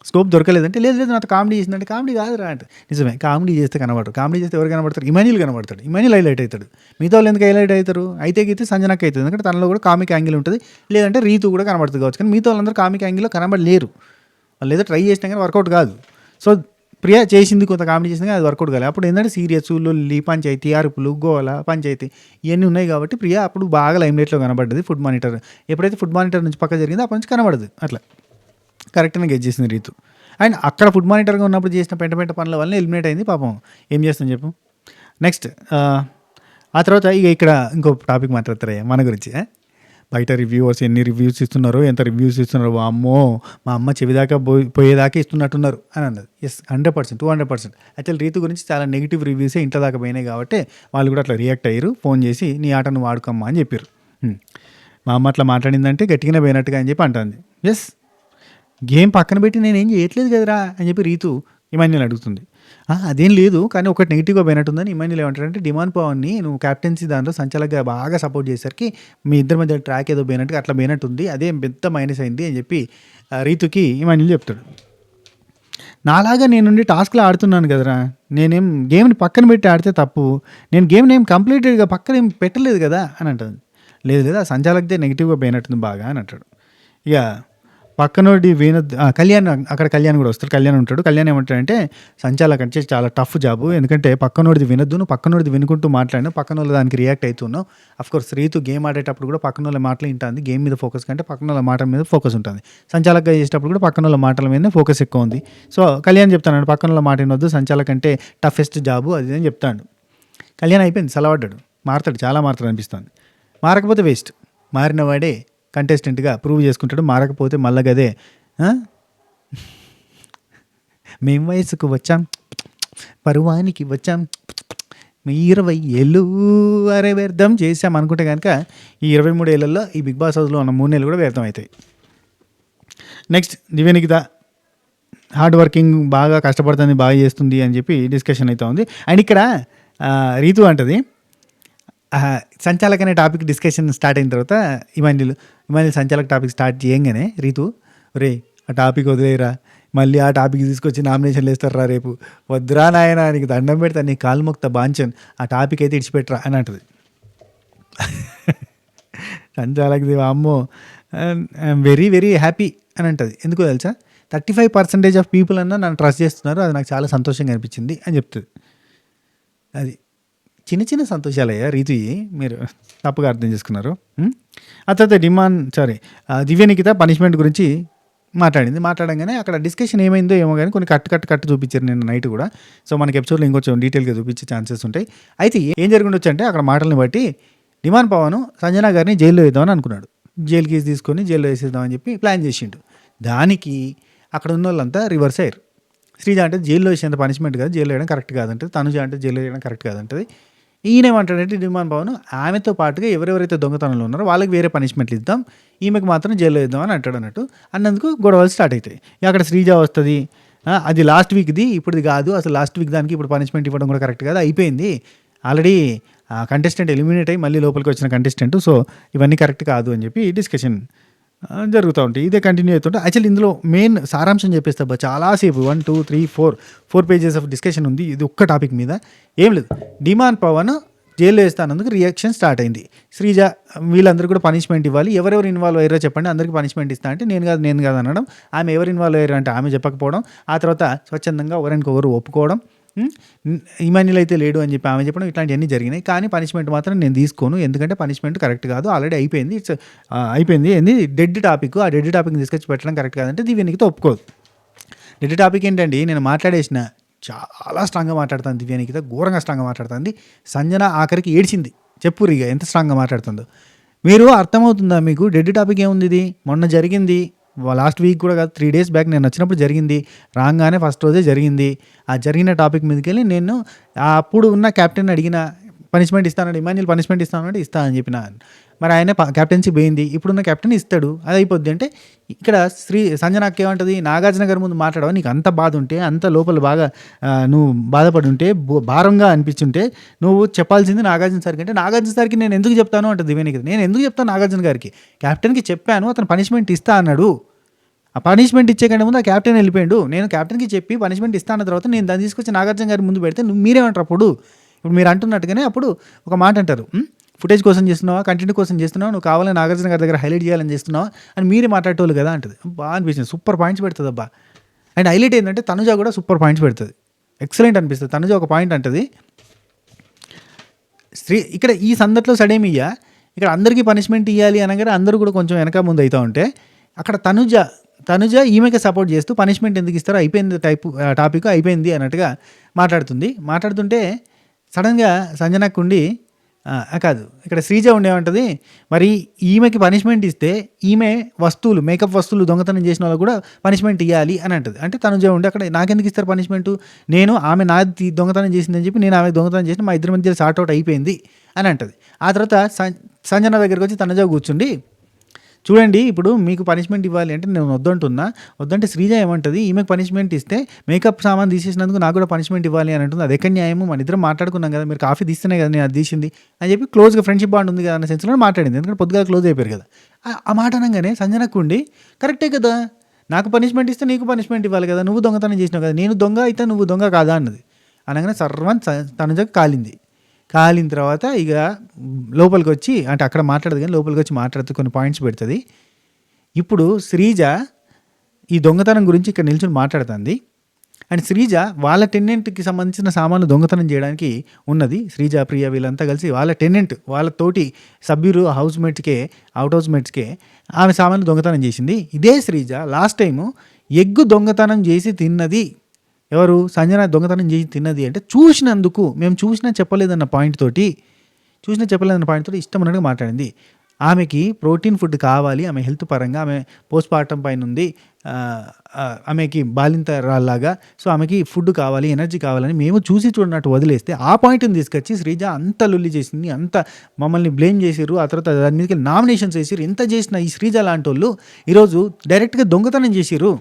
స్కోప్ దొరకలేదంటే లేదు నాతో కామెడీ చేసిందంటే, కామెడీ కాదురా అంటే నిజమే, కామెడీ చేస్తే కనబడరు. కామెడీ చేస్తే ఎవరు కనబడతారు, ఇమాన్యుల్ కనబడతాడు, ఇమాన్యుల్ హైలైట్ అవుతాడు. మిగతా వాళ్ళు ఎందుకు హైలైట్ అవుతారు, అయితే గీతే సంజనకు అవుతుంది, ఎందుకంటే తనలో కూడా కామిక్ యాంగిల్ ఉంటుంది, లేదంటే రీతు కూడా కనబడుతుంది కావచ్చు. కానీ మిగతా వాళ్ళందరూ కామిక్ యాంగిల్లో కనబడలేరు, వాళ్ళు ఏదో ట్రై చేసినా కానీ వర్కౌట్ కాదు. సో ప్రియా చేసింది కొంత కామెడీ చేసింది కానీ అది వర్కౌట్ కాలేదు. అప్పుడు ఏంటంటే సీరియస్ లొల్లి, పంచాయతీ, అరుపులు, గోల, పంచాయతీ ఇవన్నీ ఉన్నాయి కాబట్టి ప్రియా అప్పుడు బాగా లైమ్లైట్లో కనబడ్డది. ఫుడ్ మానిటర్ ఎప్పుడైతే ఫుడ్ మానిటర్ నుంచి పక్క జరిగిందో అప్పటి నుంచి కనబడదు. అట్లా కరెక్ట్గా గెస్ చేసింది రీతు. అండ్ అక్కడ ఫుడ్ మానిటర్గా ఉన్నప్పుడు చేసిన పెంట పనుల వల్ల ఎలిమినేట్ అయింది. పాపం ఏం చేస్తాం చెప్పు. నెక్స్ట్ ఆ తర్వాత ఇక ఇక్కడ ఇంకో టాపిక్ మాట్లాడతారయ్యా మన గురించి. బయట రివ్యూవర్స్ ఎన్ని రివ్యూస్ ఇస్తున్నారు, ఎంత రివ్యూస్ ఇస్తున్నారు, అమ్మో మా అమ్మ చెవిదాకా పోయేదాకా ఇస్తున్నట్టున్నారు అని అన్నది. ఎస్ 100%, 200%. యాక్చువల్ రీతు గురించి చాలా నెగిటివ్ రివ్యూసే ఇంట్లో దాకా పోయినాయి కాబట్టి వాళ్ళు కూడా అట్లా రియాక్ట్ అయ్యారు. ఫోన్ చేసి నీ ఆట నువ్వు ఆడుకోమ్మా అని చెప్పారు. మా అమ్మ అట్లా మాట్లాడిందంటే గట్టిగానే పోయినట్టుగా అని చెప్పి అంటుంది. ఎస్ గేమ్ పక్కన పెట్టి నేనేం చేయట్లేదు కదరా అని చెప్పి రీతు ఇమాన్యుల్ అడుగుతుంది. అదేం లేదు కానీ ఒకటి నెగిటివ్గా పోయినట్టుందని ఇమాన్యుల్ ఏమంటారంటే, డిమాండ్ పవన్ని నువ్వు క్యాప్టెన్సీ దాంట్లో సంచాలకుగా బాగా సపోర్ట్ చేసరికి మీ ఇద్దరి మధ్య ట్రాక్ ఏదో పోయినట్టుగా అట్లా పోయినట్టుంది, అదే పెద్ద మైనస్ అయింది అని చెప్పి రీతుకి ఇమాన్యుల్ చెప్తాడు. నాలాగా నేనుండి టాస్క్లో ఆడుతున్నాను కదరా, నేనేం గేమ్ని పక్కన పెట్టి ఆడితే తప్పు, నేను గేమ్ని ఏం కంప్లీటెడ్గా పక్కన ఏం పెట్టలేదు కదా అని అంటుంది. లేదు ఆ సంచాలకుదే నెగిటివ్గా పోయినట్టుంది బాగా అని అంటాడు. ఇక పక్కనోడి కళ్యాణ్, అక్కడ కళ్యాణ్ కూడా వస్తాడు. కళ్యాణ్ ఉంటాడు. కళ్యాణ్ ఏమంటాడంటే, సంచాలక్ అంటే చాలా టఫ్ జాబు, ఎందుకంటే పక్కనోడిది వినొద్దు, నువ్వు పక్కనోడిది వినుకుంటూ మాట్లాడినా పక్కన వాళ్ళు దానికి రియాక్ట్ అవుతున్నావు. అఫ్కోర్స్ రీతు గేమ్ ఆడేటప్పుడు కూడా పక్కన వాళ్ళ మాటలు వింటుంది, గేమ్ మీద ఫోకస్ కంటే పక్కన వాళ్ళ మాట మీద ఫోకస్ ఉంటుంది. సంచాలకుగా చేసేటప్పుడు కూడా పక్కన వాళ్ళ మాటల మీదనే ఫోకస్ ఎక్కువ ఉంది. సో కళ్యాణ్ చెప్తాను పక్కన వాళ్ళ మాట వినొద్దు, సంచాలక్ అంటే టఫెస్ట్ జాబు అది అని చెప్తాడు. కళ్యాణ్ అయిపోయింది, సలవాడ్డాడు, మారుతాడు, చాలా మారుతాడు అనిపిస్తుంది. మారకపోతే వేస్ట్, మారిన వాడే కంటెస్టెంట్గా ప్రూవ్ చేసుకుంటాడు, మారకపోతే మళ్ళా గదే మేము వయసుకు వచ్చాం, పరువానికి వచ్చాం, 20 ఏళ్ళు అరే వ్యర్థం చేసాం అనుకుంటే కనుక ఈ 23 ఏళ్ళల్లో ఈ బిగ్ బాస్ హౌస్లో ఉన్న 3 నెలలు కూడా వ్యర్థం అవుతాయి. నెక్స్ట్ దివ్య నిఖిత హార్డ్ వర్కింగ్, బాగా కష్టపడుతుంది, బాగా చేస్తుంది అని చెప్పి డిస్కషన్ అయితే ఉంది. అండ్ ఇక్కడ రీతు అంటది, సంచాలక్ అనే టాపిక్ డిస్కషన్ స్టార్ట్ అయిన తర్వాత ఇమాన్యుల్ సంచాలక్ టాపిక్ స్టార్ట్ చేయంగానే రీతు, రే ఆ టాపిక్ వదిలేరా, మళ్ళీ ఆ టాపిక్ తీసుకొచ్చి నామినేషన్లు వేస్తారా రేపు, వద్దురా నాయన నీకు దండం పెడతా, నీ కాలు మొక్త బాంచన్, ఆ టాపిక్ అయితే ఇడిచిపెట్టరా అని అంటుంది. సంచాలక్ దేవ అమ్మో ఐఎమ్ వెరీ వెరీ హ్యాపీ అని అంటుంది. ఎందుకో తెలుసా, 35% ఆఫ్ పీపుల్ అన్నా నన్ను ట్రస్ట్ చేస్తున్నారు, అది నాకు చాలా సంతోషంగా అనిపించింది అని చెప్తుంది. అది చిన్న చిన్న సంతోషాలయ్యా రీతు, మీరు తప్పుగా అర్థం చేసుకున్నారు. ఆ తర్వాత దివ్య నిఖిత పనిష్మెంట్ గురించి మాట్లాడంగానే అక్కడ డిస్కషన్ ఏమైందో ఏమో కానీ కొన్ని కట్టు చూపించారు నిన్న నైట్ కూడా. సో మనకి ఎపిసోడ్లో ఇంకొంచెం డీటెయిల్గా చూపించే ఛాన్సెస్ ఉంటాయి. అయితే ఏం జరుగుండొచ్చు అంటే, అక్కడ మాటలను బట్టి డిమాండ్ పవన్ సంజన గారిని జైల్లో వేద్దామని అనుకున్నాడు. జైలు కేసు తీసుకొని జైల్లో వేసేద్దామని చెప్పి ప్లాన్ చేసిండు. దానికి అక్కడ ఉన్న వాళ్ళంతా రివర్స్ అయ్యారు. శ్రీజ అంటే జైల్లో వేసేంత పనిష్మెంట్ కాదు, జైల్లో వేయడం కరెక్ట్ కాదంటది. తనుజ అంటే జైల్లో వేయడం కరెక్ట్ కాదంటది. ఈయనేమంటాడంటే డిమాండ్ పవన్, ఆమెతో పాటుగా ఎవరెవరైతే దొంగతనంలో ఉన్నారో వాళ్ళకి వేరే పనిష్మెంట్లు ఇద్దాం, ఈమెకు మాత్రం జైల్లో వేద్దాం అని అంటాడు అన్నట్టు. అన్నందుకు గొడవలు స్టార్ట్ అవుతాయి. అక్కడ శ్రీజ వస్తుంది, అది లాస్ట్ వీక్ది, ఇప్పుడుది కాదు, అసలు లాస్ట్ వీక్ దానికి ఇప్పుడు పనిష్మెంట్ ఇవ్వడం కూడా కరెక్ట్ కాదు, అయిపోయింది ఆల్రెడీ కంటెస్టెంట్ ఎలిమినేట్ అయ్యి మళ్ళీ లోపలికి వచ్చిన కంటెస్టెంట్, సో ఇవన్నీ కరెక్ట్ కాదు అని చెప్పి డిస్కషన్ జరుగుతూ ఉంటాయి. ఇదే కంటిన్యూ అవుతుంటే యాక్చువల్లీ ఇందులో మెయిన్ సారాంశం చెప్పేస్తా, చాలాసేపు 1 2 3 4 పేజెస్ ఆఫ్ డిస్కషన్ ఉంది ఇది ఒక్క టాపిక్ మీద. ఏం లేదు, డిమాండ్ పవన్ జైల్లో వేస్తానందుకు రియాక్షన్ స్టార్ట్ అయింది. శ్రీజ వీళ్ళందరూ కూడా పనిష్మెంట్ ఇవ్వాలి, ఎవరెవరు ఇన్వాల్వ్ అయ్యారో చెప్పండి, అందరికీ పనిష్మెంట్ ఇస్తా అంటే నేను కాదు అనడం, ఆమె ఎవరు ఇన్వాల్వ్ అయ్యారు అంటే ఆమె చెప్పకపోవడం, ఆ తర్వాత స్వచ్ఛందంగా ఒకరికొకరు ఒప్పుకోవడం, ఇమాన్యుల్ అయితే లేడు అని చెప్పి ఆమె చెప్పడం, ఇట్లాంటివన్నీ జరిగినాయి. కానీ పనిష్మెంట్ మాత్రం నేను తీసుకోను, ఎందుకంటే పనిష్మెంట్ కరెక్ట్ కాదు, ఆల్రెడీ అయిపోయింది, అయిపోయింది, ఏంది డెడ్ టాపిక్, ఆ డెడ్ టాపిక్ని తీసుకొచ్చి పెట్టడం కరెక్ట్ కాదంటే దివ్యానికితో ఒప్పుకోదు. డెడ్ టాపిక్ ఏంటండి, నేను మాట్లాడేసిన చాలా స్ట్రాంగ్గా మాట్లాడుతుంది దివ్యానికితో, ఘోరంగా స్ట్రాంగ్గా మాట్లాడుతుంది. సంజన ఆఖరికి ఏడ్చింది, చెప్పురు ఇక ఎంత స్ట్రాంగ్గా మాట్లాడుతుందో. మీరు అర్థమవుతుందా మీకు? డెడ్ టాపిక్ ఏముంది, ఇది మొన్న జరిగింది, లాస్ట్ వీక్ కూడా కాదు, 3 days బ్యాక్ నేను వచ్చినప్పుడు జరిగింది, రాగానే ఫస్ట్ రోజే జరిగింది. ఆ జరిగిన టాపిక్ మీదకి వెళ్ళి నేను అప్పుడు ఉన్న క్యాప్టెన్ అడిగిన పనిష్మెంట్ ఇస్తానండి, ఇమాన్యుల్ పనిష్మెంట్ ఇస్తానంటే ఇస్తా అని చెప్పిన, మరి ఆయన క్యాప్టెన్సీ పోయింది, ఇప్పుడున్న క్యాప్టెన్ ఇస్తాడు, అది అయిపోద్ది అంటే. ఇక్కడ సంజనాకి ఏమంటుంది, నాగార్జున గారి ముందు మాట్లాడవా, నీకు అంత బాధ ఉంటే, అంత లోపల బాగా నువ్వు బాధపడి ఉంటే, భారంగా అనిపించుంటే నువ్వు చెప్పాల్సింది నాగార్జున సార్కి అంటే, నాగార్జున సార్కి నేను ఎందుకు చెప్తాను అంటే దివ్యానికి, నేను ఎందుకు చెప్తాను నాగార్జున గారికి, క్యాప్టెన్కి చెప్పాను, అతను పనిష్మెంట్ ఇస్తా అన్నాడు, ఆ పనిష్మెంట్ ఇచ్చే కంటే ముందు ఆ క్యాప్టెన్ వెళ్ళిపోయాడు, నేను క్యాప్టెన్కి చెప్పి పనిష్మెంట్ ఇస్తాన్న తర్వాత నేను దాన్ని తీసుకొచ్చి నాగార్జున గారి ముందు పెడితే మీరేమంటారు అప్పుడు? ఇప్పుడు మీరు అంటున్నట్టుగానే అప్పుడు ఒక మాట అంటారు, ఫుటేజ్ కోసం చేస్తున్నావా, కంటెంట్ కోసం చేస్తున్నావా, నువ్వు కావాలని నాగార్జున గారి దగ్గర హైలైట్ చేయాలని చేస్తున్నావా అని మీరే మాట్లాడేవాళ్ళు కదా అంటది. బాగా అనిపిస్తుంది, సూపర్ పాయింట్స్ పెడుతుంది అబ్బా. అండ్ హైలైట్ ఏంటంటే తనుజ కూడా సూపర్ పాయింట్స్ పెడుతుంది, ఎక్సలెంట్ అనిపిస్తుంది. తనుజ ఒక పాయింట్ అంటది, ఇక్కడ ఈ సందర్భంలో సడేమియ్య, ఇక్కడ అందరికీ పనిష్మెంట్ ఇవ్వాలి అనగానే అందరూ కూడా కొంచెం వెనక ముందు అవుతూ ఉంటే, అక్కడ తనుజ ఈమెకి సపోర్ట్ చేస్తూ పనిష్మెంట్ ఎందుకు ఇస్తారో, అయిపోయింది టాపిక్ అయిపోయింది అన్నట్టుగా మాట్లాడుతుంటే సడన్గా సంజనకు ఉండి కాదు, ఇక్కడ శ్రీజ ఉండేమంటుంది, మరి ఈమెకి పనిష్మెంట్ ఇస్తే ఈమె వస్తువులు, మేకప్ వస్తువులు దొంగతనం చేసిన వాళ్ళకు కూడా పనిష్మెంట్ ఇవ్వాలి అని అంటుంది. అంటే తనుజ ఉండి అక్కడ నాకెందుకు ఇస్తారు పనిష్మెంటు, నేను ఆమె నా దొంగతనం చేసిందని చెప్పి నేను ఆమె దొంగతనం చేసిన, మా ఇద్దరి మధ్య సార్ట్ అవుట్ అయిపోయింది అని అంటుంది. ఆ తర్వాత సంజన దగ్గరికి వచ్చి తనుజ కూర్చుండి, చూడండి ఇప్పుడు మీకు పనిష్మెంట్ ఇవ్వాలి అంటే నేను వద్దంటున్నా, వద్దంటే శ్రీజ ఏమంటుంది, ఈమెకు పనిష్మెంట్ ఇస్తే మేకప్ సామాన్ తీసేసినందుకు నాకు కూడా పనిష్మెంట్ ఇవ్వాలి అని అంటుంది, అది ఎక్కడ న్యాయము, మన ఇద్దరం మాట్లాడుకున్నాం కదా, మీరు కాఫీ తీస్తేనే కదా నేను అది తీసింది అని చెప్పి క్లోజ్గా ఫ్రెండ్షిప్ బాండ్ ఉంది కదా అన్న సెన్స్లో మాట్లాడింది, ఎందుకంటే పొద్దుగా క్లోజ్ అయిపోయారు కదా. ఆ మాట అనగానే సంజనకు ఉండి, కరెక్టే కదా, నాకు పనిష్మెంట్ ఇస్తే నీకు పనిష్మెంట్ ఇవ్వాలి కదా, నువ్వు దొంగతనం చేసినావు కదా, నేను దొంగ అయితే నువ్వు దొంగ కాదా అన్నది. అనగానే సర్వన్ తనుజకు కాలిన తర్వాత ఇక లోపలికి వచ్చి, అంటే అక్కడ మాట్లాడదు కానీ లోపలికి వచ్చి మాట్లాడుతూ కొన్ని పాయింట్స్ పెడుతుంది. ఇప్పుడు శ్రీజ ఈ దొంగతనం గురించి ఇక్కడ నిల్చుని మాట్లాడుతుంది. అండ్ శ్రీజ వాళ్ళ టెనెంట్కి సంబంధించిన సామాన్లు దొంగతనం చేయడానికి ఉన్నది. శ్రీజ, ప్రియ వీళ్ళంతా కలిసి వాళ్ళ టెనెంట్, వాళ్ళ తోటి సభ్యులు అవుట్ హౌస్ మేట్స్కే ఆమె సామాన్లు దొంగతనం చేసింది. ఇదే శ్రీజ లాస్ట్ టైము ఎగ్గు దొంగతనం చేసి తిన్నది. ఎవరు? సంజన దొంగతనం చేసి తిన్నది అంటే చూసినందుకు, మేము చూసినా చెప్పలేదన్న పాయింట్ తోటి ఇష్టం ఉన్నట్టుగా మాట్లాడింది. ఆమెకి ప్రోటీన్ ఫుడ్ కావాలి, ఆమె హెల్త్ పరంగా, ఆమె పోస్ట్ పార్టం పైన ఉంది, ఆమెకి బాలింతరాల్లాగా, సో ఆమెకి ఫుడ్ కావాలి, ఎనర్జీ కావాలని మేము చూసి చూడనట్టు వదిలేస్తే ఆ పాయింట్ని తీసుకొచ్చి శ్రీజ అంత లొల్లి చేసింది, అంత మమ్మల్ని బ్లేమ్ చేసిర్రు, ఆ తర్వాత దాని మీదకి నామినేషన్స్ వేసిర్రు. ఎంత చేసిన ఈ శ్రీజ లాంటి వాళ్ళు ఈరోజు డైరెక్ట్గా దొంగతనం చేసిర్రు.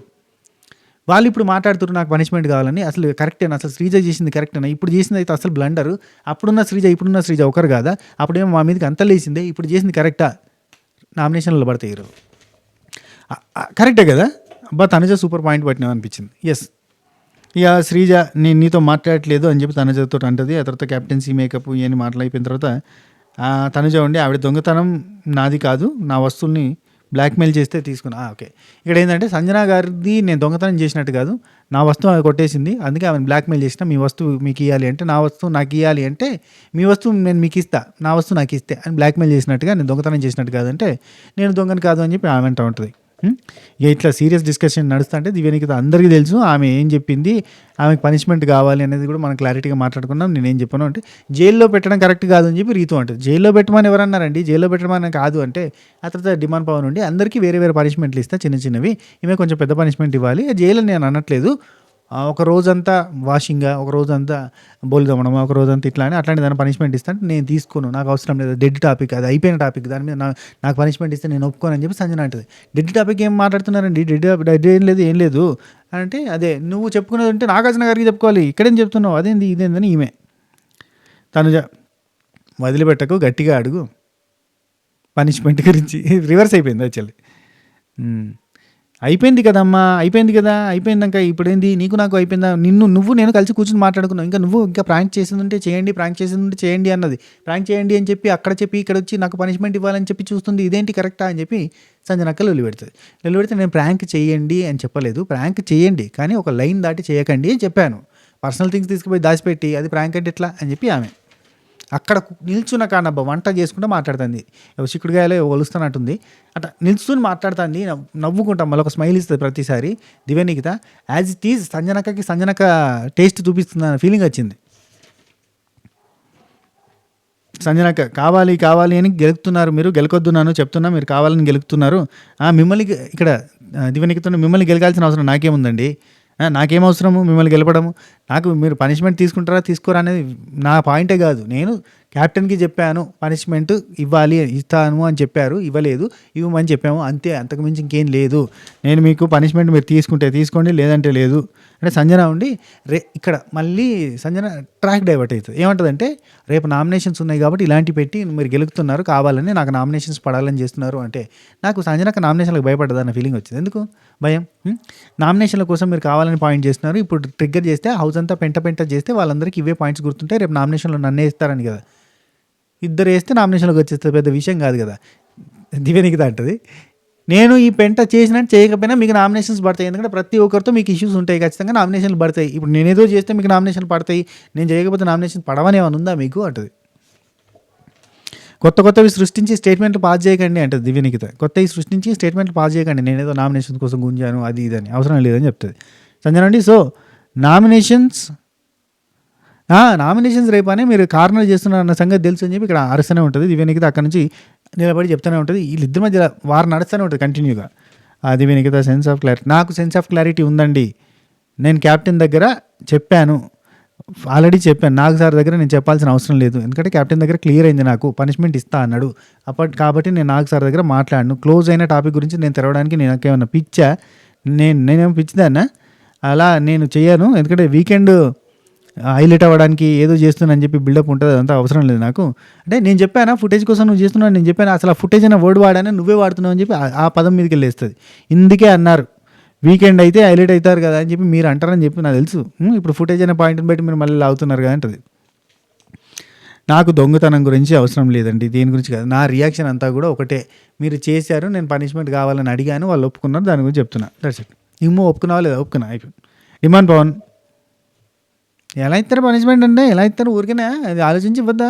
వాళ్ళు ఇప్పుడు మాట్లాడుతున్నారు నాకు పనిష్మెంట్ కావాలని. అసలు కరెక్టేనా? అసలు శ్రీజ చేసింది కరెక్టేనా? ఇప్పుడు చేసింది అయితే అసలు బ్లండరు. ఇప్పుడున్న శ్రీజ ఒకరు కాదా? అప్పుడేమో మా మీదకి అంత లేచిందే, ఇప్పుడు చేసింది కరెక్టా? నామినేషన్లో పడతాయి ఈరోజు. కరెక్టే కదా అబ్బా, తనుజ సూపర్ పాయింట్ పట్టినావు అనిపించింది. ఎస్, ఇక శ్రీజ నేను నీతో మాట్లాడట్లేదు అని చెప్పి తనుజతో అంటది. ఆ తర్వాత క్యాప్టెన్సీ మేకప్ ఇవన్నీ మాట్లాడిపోయిన తర్వాత తనుజ ఉండి, ఆవిడ దొంగతనం నాది కాదు, నా వస్తువుల్ని బ్లాక్మెయిల్ చేస్తే తీసుకున్నా. ఓకే, ఇక్కడ ఏంటంటే సంజన గారిది నేను దొంగతనం చేసినట్టు కాదు, నా వస్తువు ఆమె కొట్టేసింది, అందుకే ఆమెను బ్లాక్మెయిల్ చేసిన. మీ వస్తువు మీకు ఇవ్వాలి అంటే, నా వస్తువు నాకు ఇవ్వాలి అంటే, మీ వస్తువు నేను మీకు ఇస్తా, నా వస్తువు నాకు ఇస్తే అని బ్లాక్మెయిల్ చేసినట్టుగా, నేను దొంగతనం చేసినట్టు కాదంటే నేను దొంగని కాదు అని చెప్పి ఆమె అంటూ ఉంటుంది. ఇక ఇట్లా సీరియస్ డిస్కషన్ నడుస్తుంటే దివ్యానికి అందరికీ తెలుసు ఆమె ఏం చెప్పింది, ఆమెకు పనిష్మెంట్ కావాలి అనేది కూడా మనం క్లారిటీగా మాట్లాడుకున్నాం. నేనేం చెప్పాను అంటే జైల్లో పెట్టడం కరెక్ట్ కాదు అని చెప్పి రీతు అంటుంది. జైల్లో పెట్టమని ఎవరన్నారండి? జైల్లో పెట్టమని కాదు అంటే ఆ తర్వాత డిమాండ్ పవన్ ఉండి అందరికీ వేరే వేరే పనిష్మెంట్లు ఇస్తా చిన్నవి, ఈమె కొంచెం పెద్ద పనిష్మెంట్ ఇవ్వాలి, జైలు నేను అనట్లేదు, ఒక రోజంతా వాషింగా, ఒక రోజంతా బోలు తోమడమా, ఒక రోజంతా ఇట్లా అని అట్లాంటి దాన్ని పనిష్మెంట్ ఇస్తాను. నేను తీసుకోను, నాకు అవసరం లేదు, డెడ్ టాపిక్, అది అయిపోయిన టాపిక్, దాని మీద నాకు పనిష్మెంట్ ఇస్తే నేను ఒప్పుకోను అని చెప్పి సంజన అంటది. డెడ్ టాపిక్ ఏం మాట్లాడుతున్నారండి, డెడ్ ఏం లేదు, ఏం లేదు అంటే, అదే నువ్వు చెప్పుకునేది ఉంటే నాగార్జున గారికి చెప్పుకోవాలి, ఇక్కడేం చెప్తున్నావు, అదేంది ఇదేందని ఈమె. తనుజ వదిలిపెట్టకు, గట్టిగా అడుగు పనిష్మెంట్ గురించి. రివర్స్ అయిపోయింది యాక్చువల్లీ. అయిపోయింది కదమ్మా, అయిపోయింది కదా, అయిపోయిందాక ఇప్పుడేంది, నీకు నాకు అయిపోయిందా, నువ్వు నేను కలిసి కూర్చొని మాట్లాడుకున్నావు, ఇంకా ప్రాంక్ చేసిందంటే చేయండి, ప్రాంక్ చేసిందంటే చేయండి అన్నది, ప్రాంక్ చేయండి అని చెప్పి అక్కడ చెప్పి ఇక్కడ వచ్చి నాకు పనిష్మెంట్ ఇవ్వాలని చెప్పి చూస్తుంది, ఇదేంటి కరెక్టా అని చెప్పి సంజనక్క లొల్లి పెడుతుంది. లొల్లి పెడితే నేను ప్రాంక్ చేయండి అని చెప్పలేదు, ప్రాంక్ చేయండి కానీ ఒక లైన్ దాటి చేయకండి అని చెప్పాను. పర్సనల్ థింగ్స్ తీసుకుపోయి దాచిపెట్టి అది ప్రాంక్ అంటే ఎట్లా అని చెప్పి ఆమె అక్కడ నిల్చున్న కానబ్బా వంట చేసుకుంటూ మాట్లాడుతుంది. చిక్కుడుగాయలో ఒలుస్తున్నట్టుంది, అట్లా నిల్చుని మాట్లాడుతుంది, నవ్వుకుంటాం, మళ్ళీ ఒక స్మైల్ ఇస్తుంది ప్రతిసారి. దివ్యనికిత యాజ్ ఇట్ ఈజ్ సంజనక టేస్ట్ చూపిస్తుంది ఫీలింగ్ వచ్చింది. సంజనక కావాలి కావాలి అని గెలుకుతున్నారు, మీరు గెలకొద్దున్నాను చెప్తున్నా, మీరు కావాలని గెలుకుతున్నారు. మిమ్మల్ని ఇక్కడ దివ్యనికితో మిమ్మల్ని గెలకాల్సిన అవసరం నాకేముందండి, నాకేం అవసరము మిమ్మల్ని గెలపడము, నాకు మీరు పనిష్మెంట్ తీసుకుంటారా తీసుకోరా అనేది నా పాయింటే కాదు. నేను క్యాప్టెన్కి చెప్పాను పనిష్మెంట్ ఇస్తాను అని చెప్పారు, ఇవ్వలేదు, ఇవ్వమని చెప్పాము అంతే, అంతకుమించి ఇంకేం లేదు. నేను మీకు పనిష్మెంట్ మీరు తీసుకుంటే తీసుకోండి, లేదంటే లేదు అంటే సంజన ఉండి ఇక్కడ మళ్ళీ సంజన ట్రాక్ డైవర్ట్ అవుతుంది. ఏమంటుందంటే, రేపు నామినేషన్స్ ఉన్నాయి కాబట్టి ఇలాంటి పెట్టి మీరు గెలుపుతున్నారు, కావాలని నాకు నామినేషన్స్ పడాలని చేస్తున్నారు అంటే, నాకు సంజనకు నామినేషన్లకు భయపడ్డదన్న ఫీలింగ్ వచ్చింది. ఎందుకు భయం? నామినేషన్ల కోసం మీరు కావాలని పాయింట్ చేస్తున్నారు, ఇప్పుడు ట్రిగ్గర్ చేస్తే హౌస్ అంతా పెంట చేస్తే వాళ్ళందరికీ ఇవే పాయింట్స్ గుర్తుంటాయి, రేపు నామినేషన్లో నన్నే ఇస్తారని కదా. ఇద్దరు వేస్తే నామినేషన్లోకి వచ్చేస్తే పెద్ద విషయం కాదు కదా. దివ్యనికిత అంటది, నేను ఈ పెంట చేసినట్టు చేయకపోయినా మీకు నామినేషన్స్ పడతాయి, ఎందుకంటే ప్రతి ఒక్కరితో మీకు ఇష్యూస్ ఉంటాయి, ఖచ్చితంగా నామినేషన్లు పడతాయి. ఇప్పుడు నేనేదో చేస్తే మీకు నామినేషన్లు పడతాయి, నేను చేయకపోతే నామినేషన్ పడవని ఏమైనా ఉందా మీకు అంటది. కొత్తవి సృష్టించి స్టేట్మెంట్లు పాస్ చేయకండి అంటది దివ్యనికిత. కొత్తవి సృష్టించి స్టేట్మెంట్లు పాస్ చేయకండి, నేనేదో నామినేషన్స్ కోసం గుంజాను అది ఇదని అవసరం లేదని చెప్తుంది సంజన అండి. సో నామినేషన్స్ రేపనే మీరు కార్నర్ చేస్తున్నారు అన్న సంగతి తెలుసు అని చెప్పి ఇక్కడ అరుస్తూనే ఉంటుంది దివ్యనికిత. అక్కడ నుంచి నిలబడి చెప్తూనే ఉంటుంది, వీళ్ళిద్దరి మధ్య వారు నడుస్తూనే ఉంటుంది కంటిన్యూగా. దివ్యనికిత సెన్స్ ఆఫ్ క్లారిటీ, నాకు సెన్స్ ఆఫ్ క్లారిటీ ఉందండి, నేను క్యాప్టెన్ దగ్గర చెప్పాను, ఆల్రెడీ చెప్పాను, నాగ్ సార్ దగ్గర నేను చెప్పాల్సిన అవసరం లేదు, ఎందుకంటే క్యాప్టెన్ దగ్గర క్లియర్ అయింది, నాకు పనిష్మెంట్ ఇస్తా అన్నాడు కాబట్టి నేను నాగ్ సార్ దగ్గర మాట్లాడను. క్లోజ్ అయిన టాపిక్ గురించి నేను తెరవడానికి నాకేమన్నా పిచ్చా, నేనేమో పిచ్చిదాన్నా, అలా నేను చేయను, ఎందుకంటే వీకెండ్ హైలైట్ అవ్వడానికి ఏదో చేస్తున్నాను చెప్పి బిల్డప్ ఉంటుంది, అదంతా అవసరం లేదు నాకు. అంటే నేను చెప్పానా ఫుటేజ్ కోసం నువ్వు చేస్తున్నావు, నేను చెప్పాను అసలు ఆ ఫుటేజ్ అయినా వర్డ్ వాడానే, నువ్వే వాడుతున్నావు అని చెప్పి ఆ పదం మీదకి వెళ్ళేస్తుంది. ఇందుకే అన్నారు వీకెండ్ అయితే హైలైట్ అవుతారు కదా అని చెప్పి మీరు అంటారని చెప్పి నాకు తెలుసు, ఇప్పుడు ఫుటేజ్ అయిన పాయింట్ని బట్టి మీరు మళ్ళీ అవుతున్నారు కదా అంటది. నాకు దొంగతనం గురించి అవసరం లేదండి, దేని గురించి కాదు, నా రియాక్షన్ అంతా కూడా ఒకటే, మీరు చేశారు, నేను పనిష్మెంట్ కావాలని అడిగాను, వాళ్ళు ఒప్పుకున్నారు, దాని గురించి చెప్తున్నా, దట్స్ ఇట్. ఒప్పుకున్నావా లేదా, ఒప్పుకున్నా, అయిపోయింది. డిమాండ్ పవన్ ఎలా ఇస్తారు పనిష్మెంట్ అంటే, ఎలా ఇస్తారు ఊరికేనా, అది ఆలోచించి ఇవ్వద్దా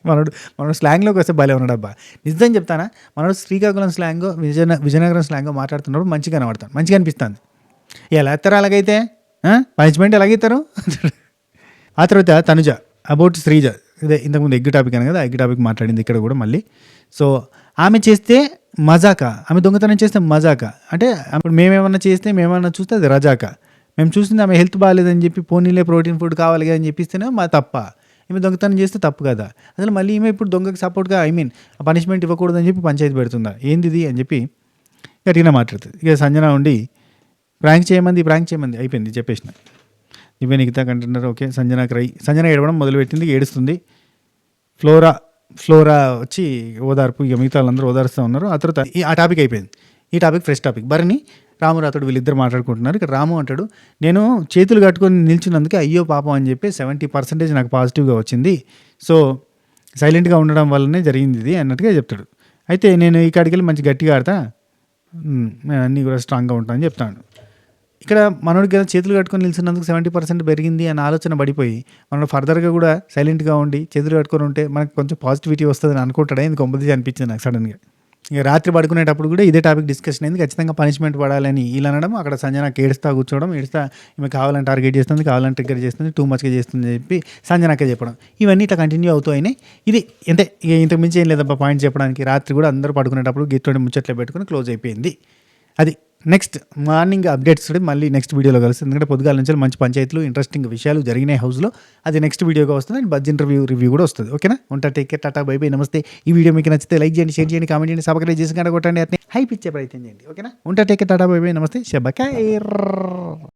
మనోడు స్లాంగ్లోకి వస్తే భలే ఉన్నాడు అబ్బా, నిజం చెప్తానా, మనోడు శ్రీకాకుళం స్లాంగో విజయనగరం స్లాంగో మాట్లాడుతున్నప్పుడు మంచిగా కనబడతాను, మంచిగా అనిపిస్తుంది. ఎలా ఇస్తారు అలాగైతే పనిష్మెంట్ ఎలాగైతారు. ఆ తర్వాత తనుజ అబౌట్ శ్రీజ, ఇదే ఇంతకుముందు ఎగ్ టాపిక్ అని కదా, ఎగ్ టాపిక్ మాట్లాడింది ఇక్కడ కూడా మళ్ళీ. సో ఆమె చేస్తే మజాక, ఆమె దొంగతనం చేస్తే మజాక, అంటే అప్పుడు మేమేమన్నా చేస్తే మేమన్నా చూస్తే అది రజాక, మేము చూసింది ఆమె హెల్త్ బాగాలేదని చెప్పి పోనీలే ప్రోటీన్ ఫుడ్ కావాలి అని చెప్పిస్తేనే మా తప్ప, ఈమె దొంగతనం చేస్తే తప్పు కదా. అసలు మళ్ళీ ఈమె ఇప్పుడు దొంగకి సపోర్ట్గా పనిష్మెంట్ ఇవ్వకూడదని చెప్పి పంచాయతీ పెడుతుందా, ఏంది ఇది అని చెప్పి గట్టిగా మాట్లాడుతుంది. ఇక సంజన ఉండి ప్రాంక్ చేయమంది అయిపోయింది చెప్పేసిన. దివ్యనికిత కంటున్నారు ఓకే. సంజన ఏడవడం మొదలుపెట్టింది, ఏడుస్తుంది. ఫ్లోరా వచ్చి ఓదార్పు, ఇక మిగతా వాళ్ళందరూ ఓదారుస్తూ ఉన్నారు. ఆ తర్వాత ఆ టాపిక్ అయిపోయింది. ఈ టాపిక్ ఫ్రెష్ టాపిక్. భరణి రాము రాతోడు వీళ్ళిద్దరు మాట్లాడుకుంటున్నారు. ఇక్కడ రాము అంటాడు, నేను చేతులు కట్టుకొని నిల్చున్నందుకే అయ్యో పాపం అని చెప్పి 70% నాకు పాజిటివ్గా వచ్చింది, సో సైలెంట్గా ఉండడం వల్లనే జరిగింది ఇది అన్నట్టుగా చెప్తాడు. అయితే నేను ఈ కాడికి వెళ్ళి మంచి గట్టిగా ఆడతా, అన్నీ కూడా స్ట్రాంగ్గా ఉంటానని చెప్తాను. ఇక్కడ మనోడికి చేతులు కట్టుకొని నిల్చున్నందుకు 70% పెరిగింది అన్న ఆలోచన పడిపోయి మనోడు ఫర్దర్గా కూడా సైలెంట్గా ఉండి చేతులు కట్టుకొని ఉంటే మనకు కొంచెం పాజిటివిటీ వస్తుందని అనుకుంటాడే, ఇది గొప్పది అనిపించింది నాకు సడన్గా. ఇక రాత్రి పడుకునేటప్పుడు కూడా ఇదే టాపిక్ డిస్కషన్ అయింది, ఖచ్చితంగా పనిష్మెంట్ పడాలని ఇలా అనడం, అక్కడ సంజనకి ఏడుస్తా కూర్చోవడం, ఈమె కావాలని టార్గెట్ చేస్తుంది, కావాలని ట్రిగ్గర్ చేస్తుంది, టూ మచ్గా చేస్తుంది అని చెప్పి సంజనకే చెప్పడం, ఇవన్నీ ఇట్లా కంటిన్యూ అవుతాయని. ఇది అంటే ఇక ఇంతకు మించి ఏం లేదబ్బా పాయింట్ చెప్పడానికి. రాత్రి కూడా అందరూ పడుకునేటప్పుడు గిట్టోడి ముచ్చట్లు పెట్టుకుని క్లోజ్ అయిపోయింది. అది నెక్స్ట్ మార్నింగ్ అప్డేట్స్ మళ్ళీ నెక్స్ట్ వీడియోలో కలుస్తుంది. ఎందుకంటే పొద్దుగాల నుంచి మంచి పంచాయతీలు ఇంట్రెస్టింగ్ విషయాలు జరిగినాయి హౌస్లో. అది నెక్స్ట్ వీడియోగా వస్తుంది అండ్ బజ్ రివ్యూ కూడా వస్తుంది. ఓకేనా? ఉంటా, take care, Tata, by by, నమస్తే. ఈ వీడియో మీకు నచ్చితే లైక్ చేయండి, షేర్ చేయండి, కామెంట్ చేయండి, సబ్స్క్రైబ్ చేసి కొట్టండి, అట్నే హైప్ ఇచ్చే ప్రయత్నం చేయండి. ఓకేనా? ఉంటా, take care, Tata, by by, నమస్తే, శబకాయ్.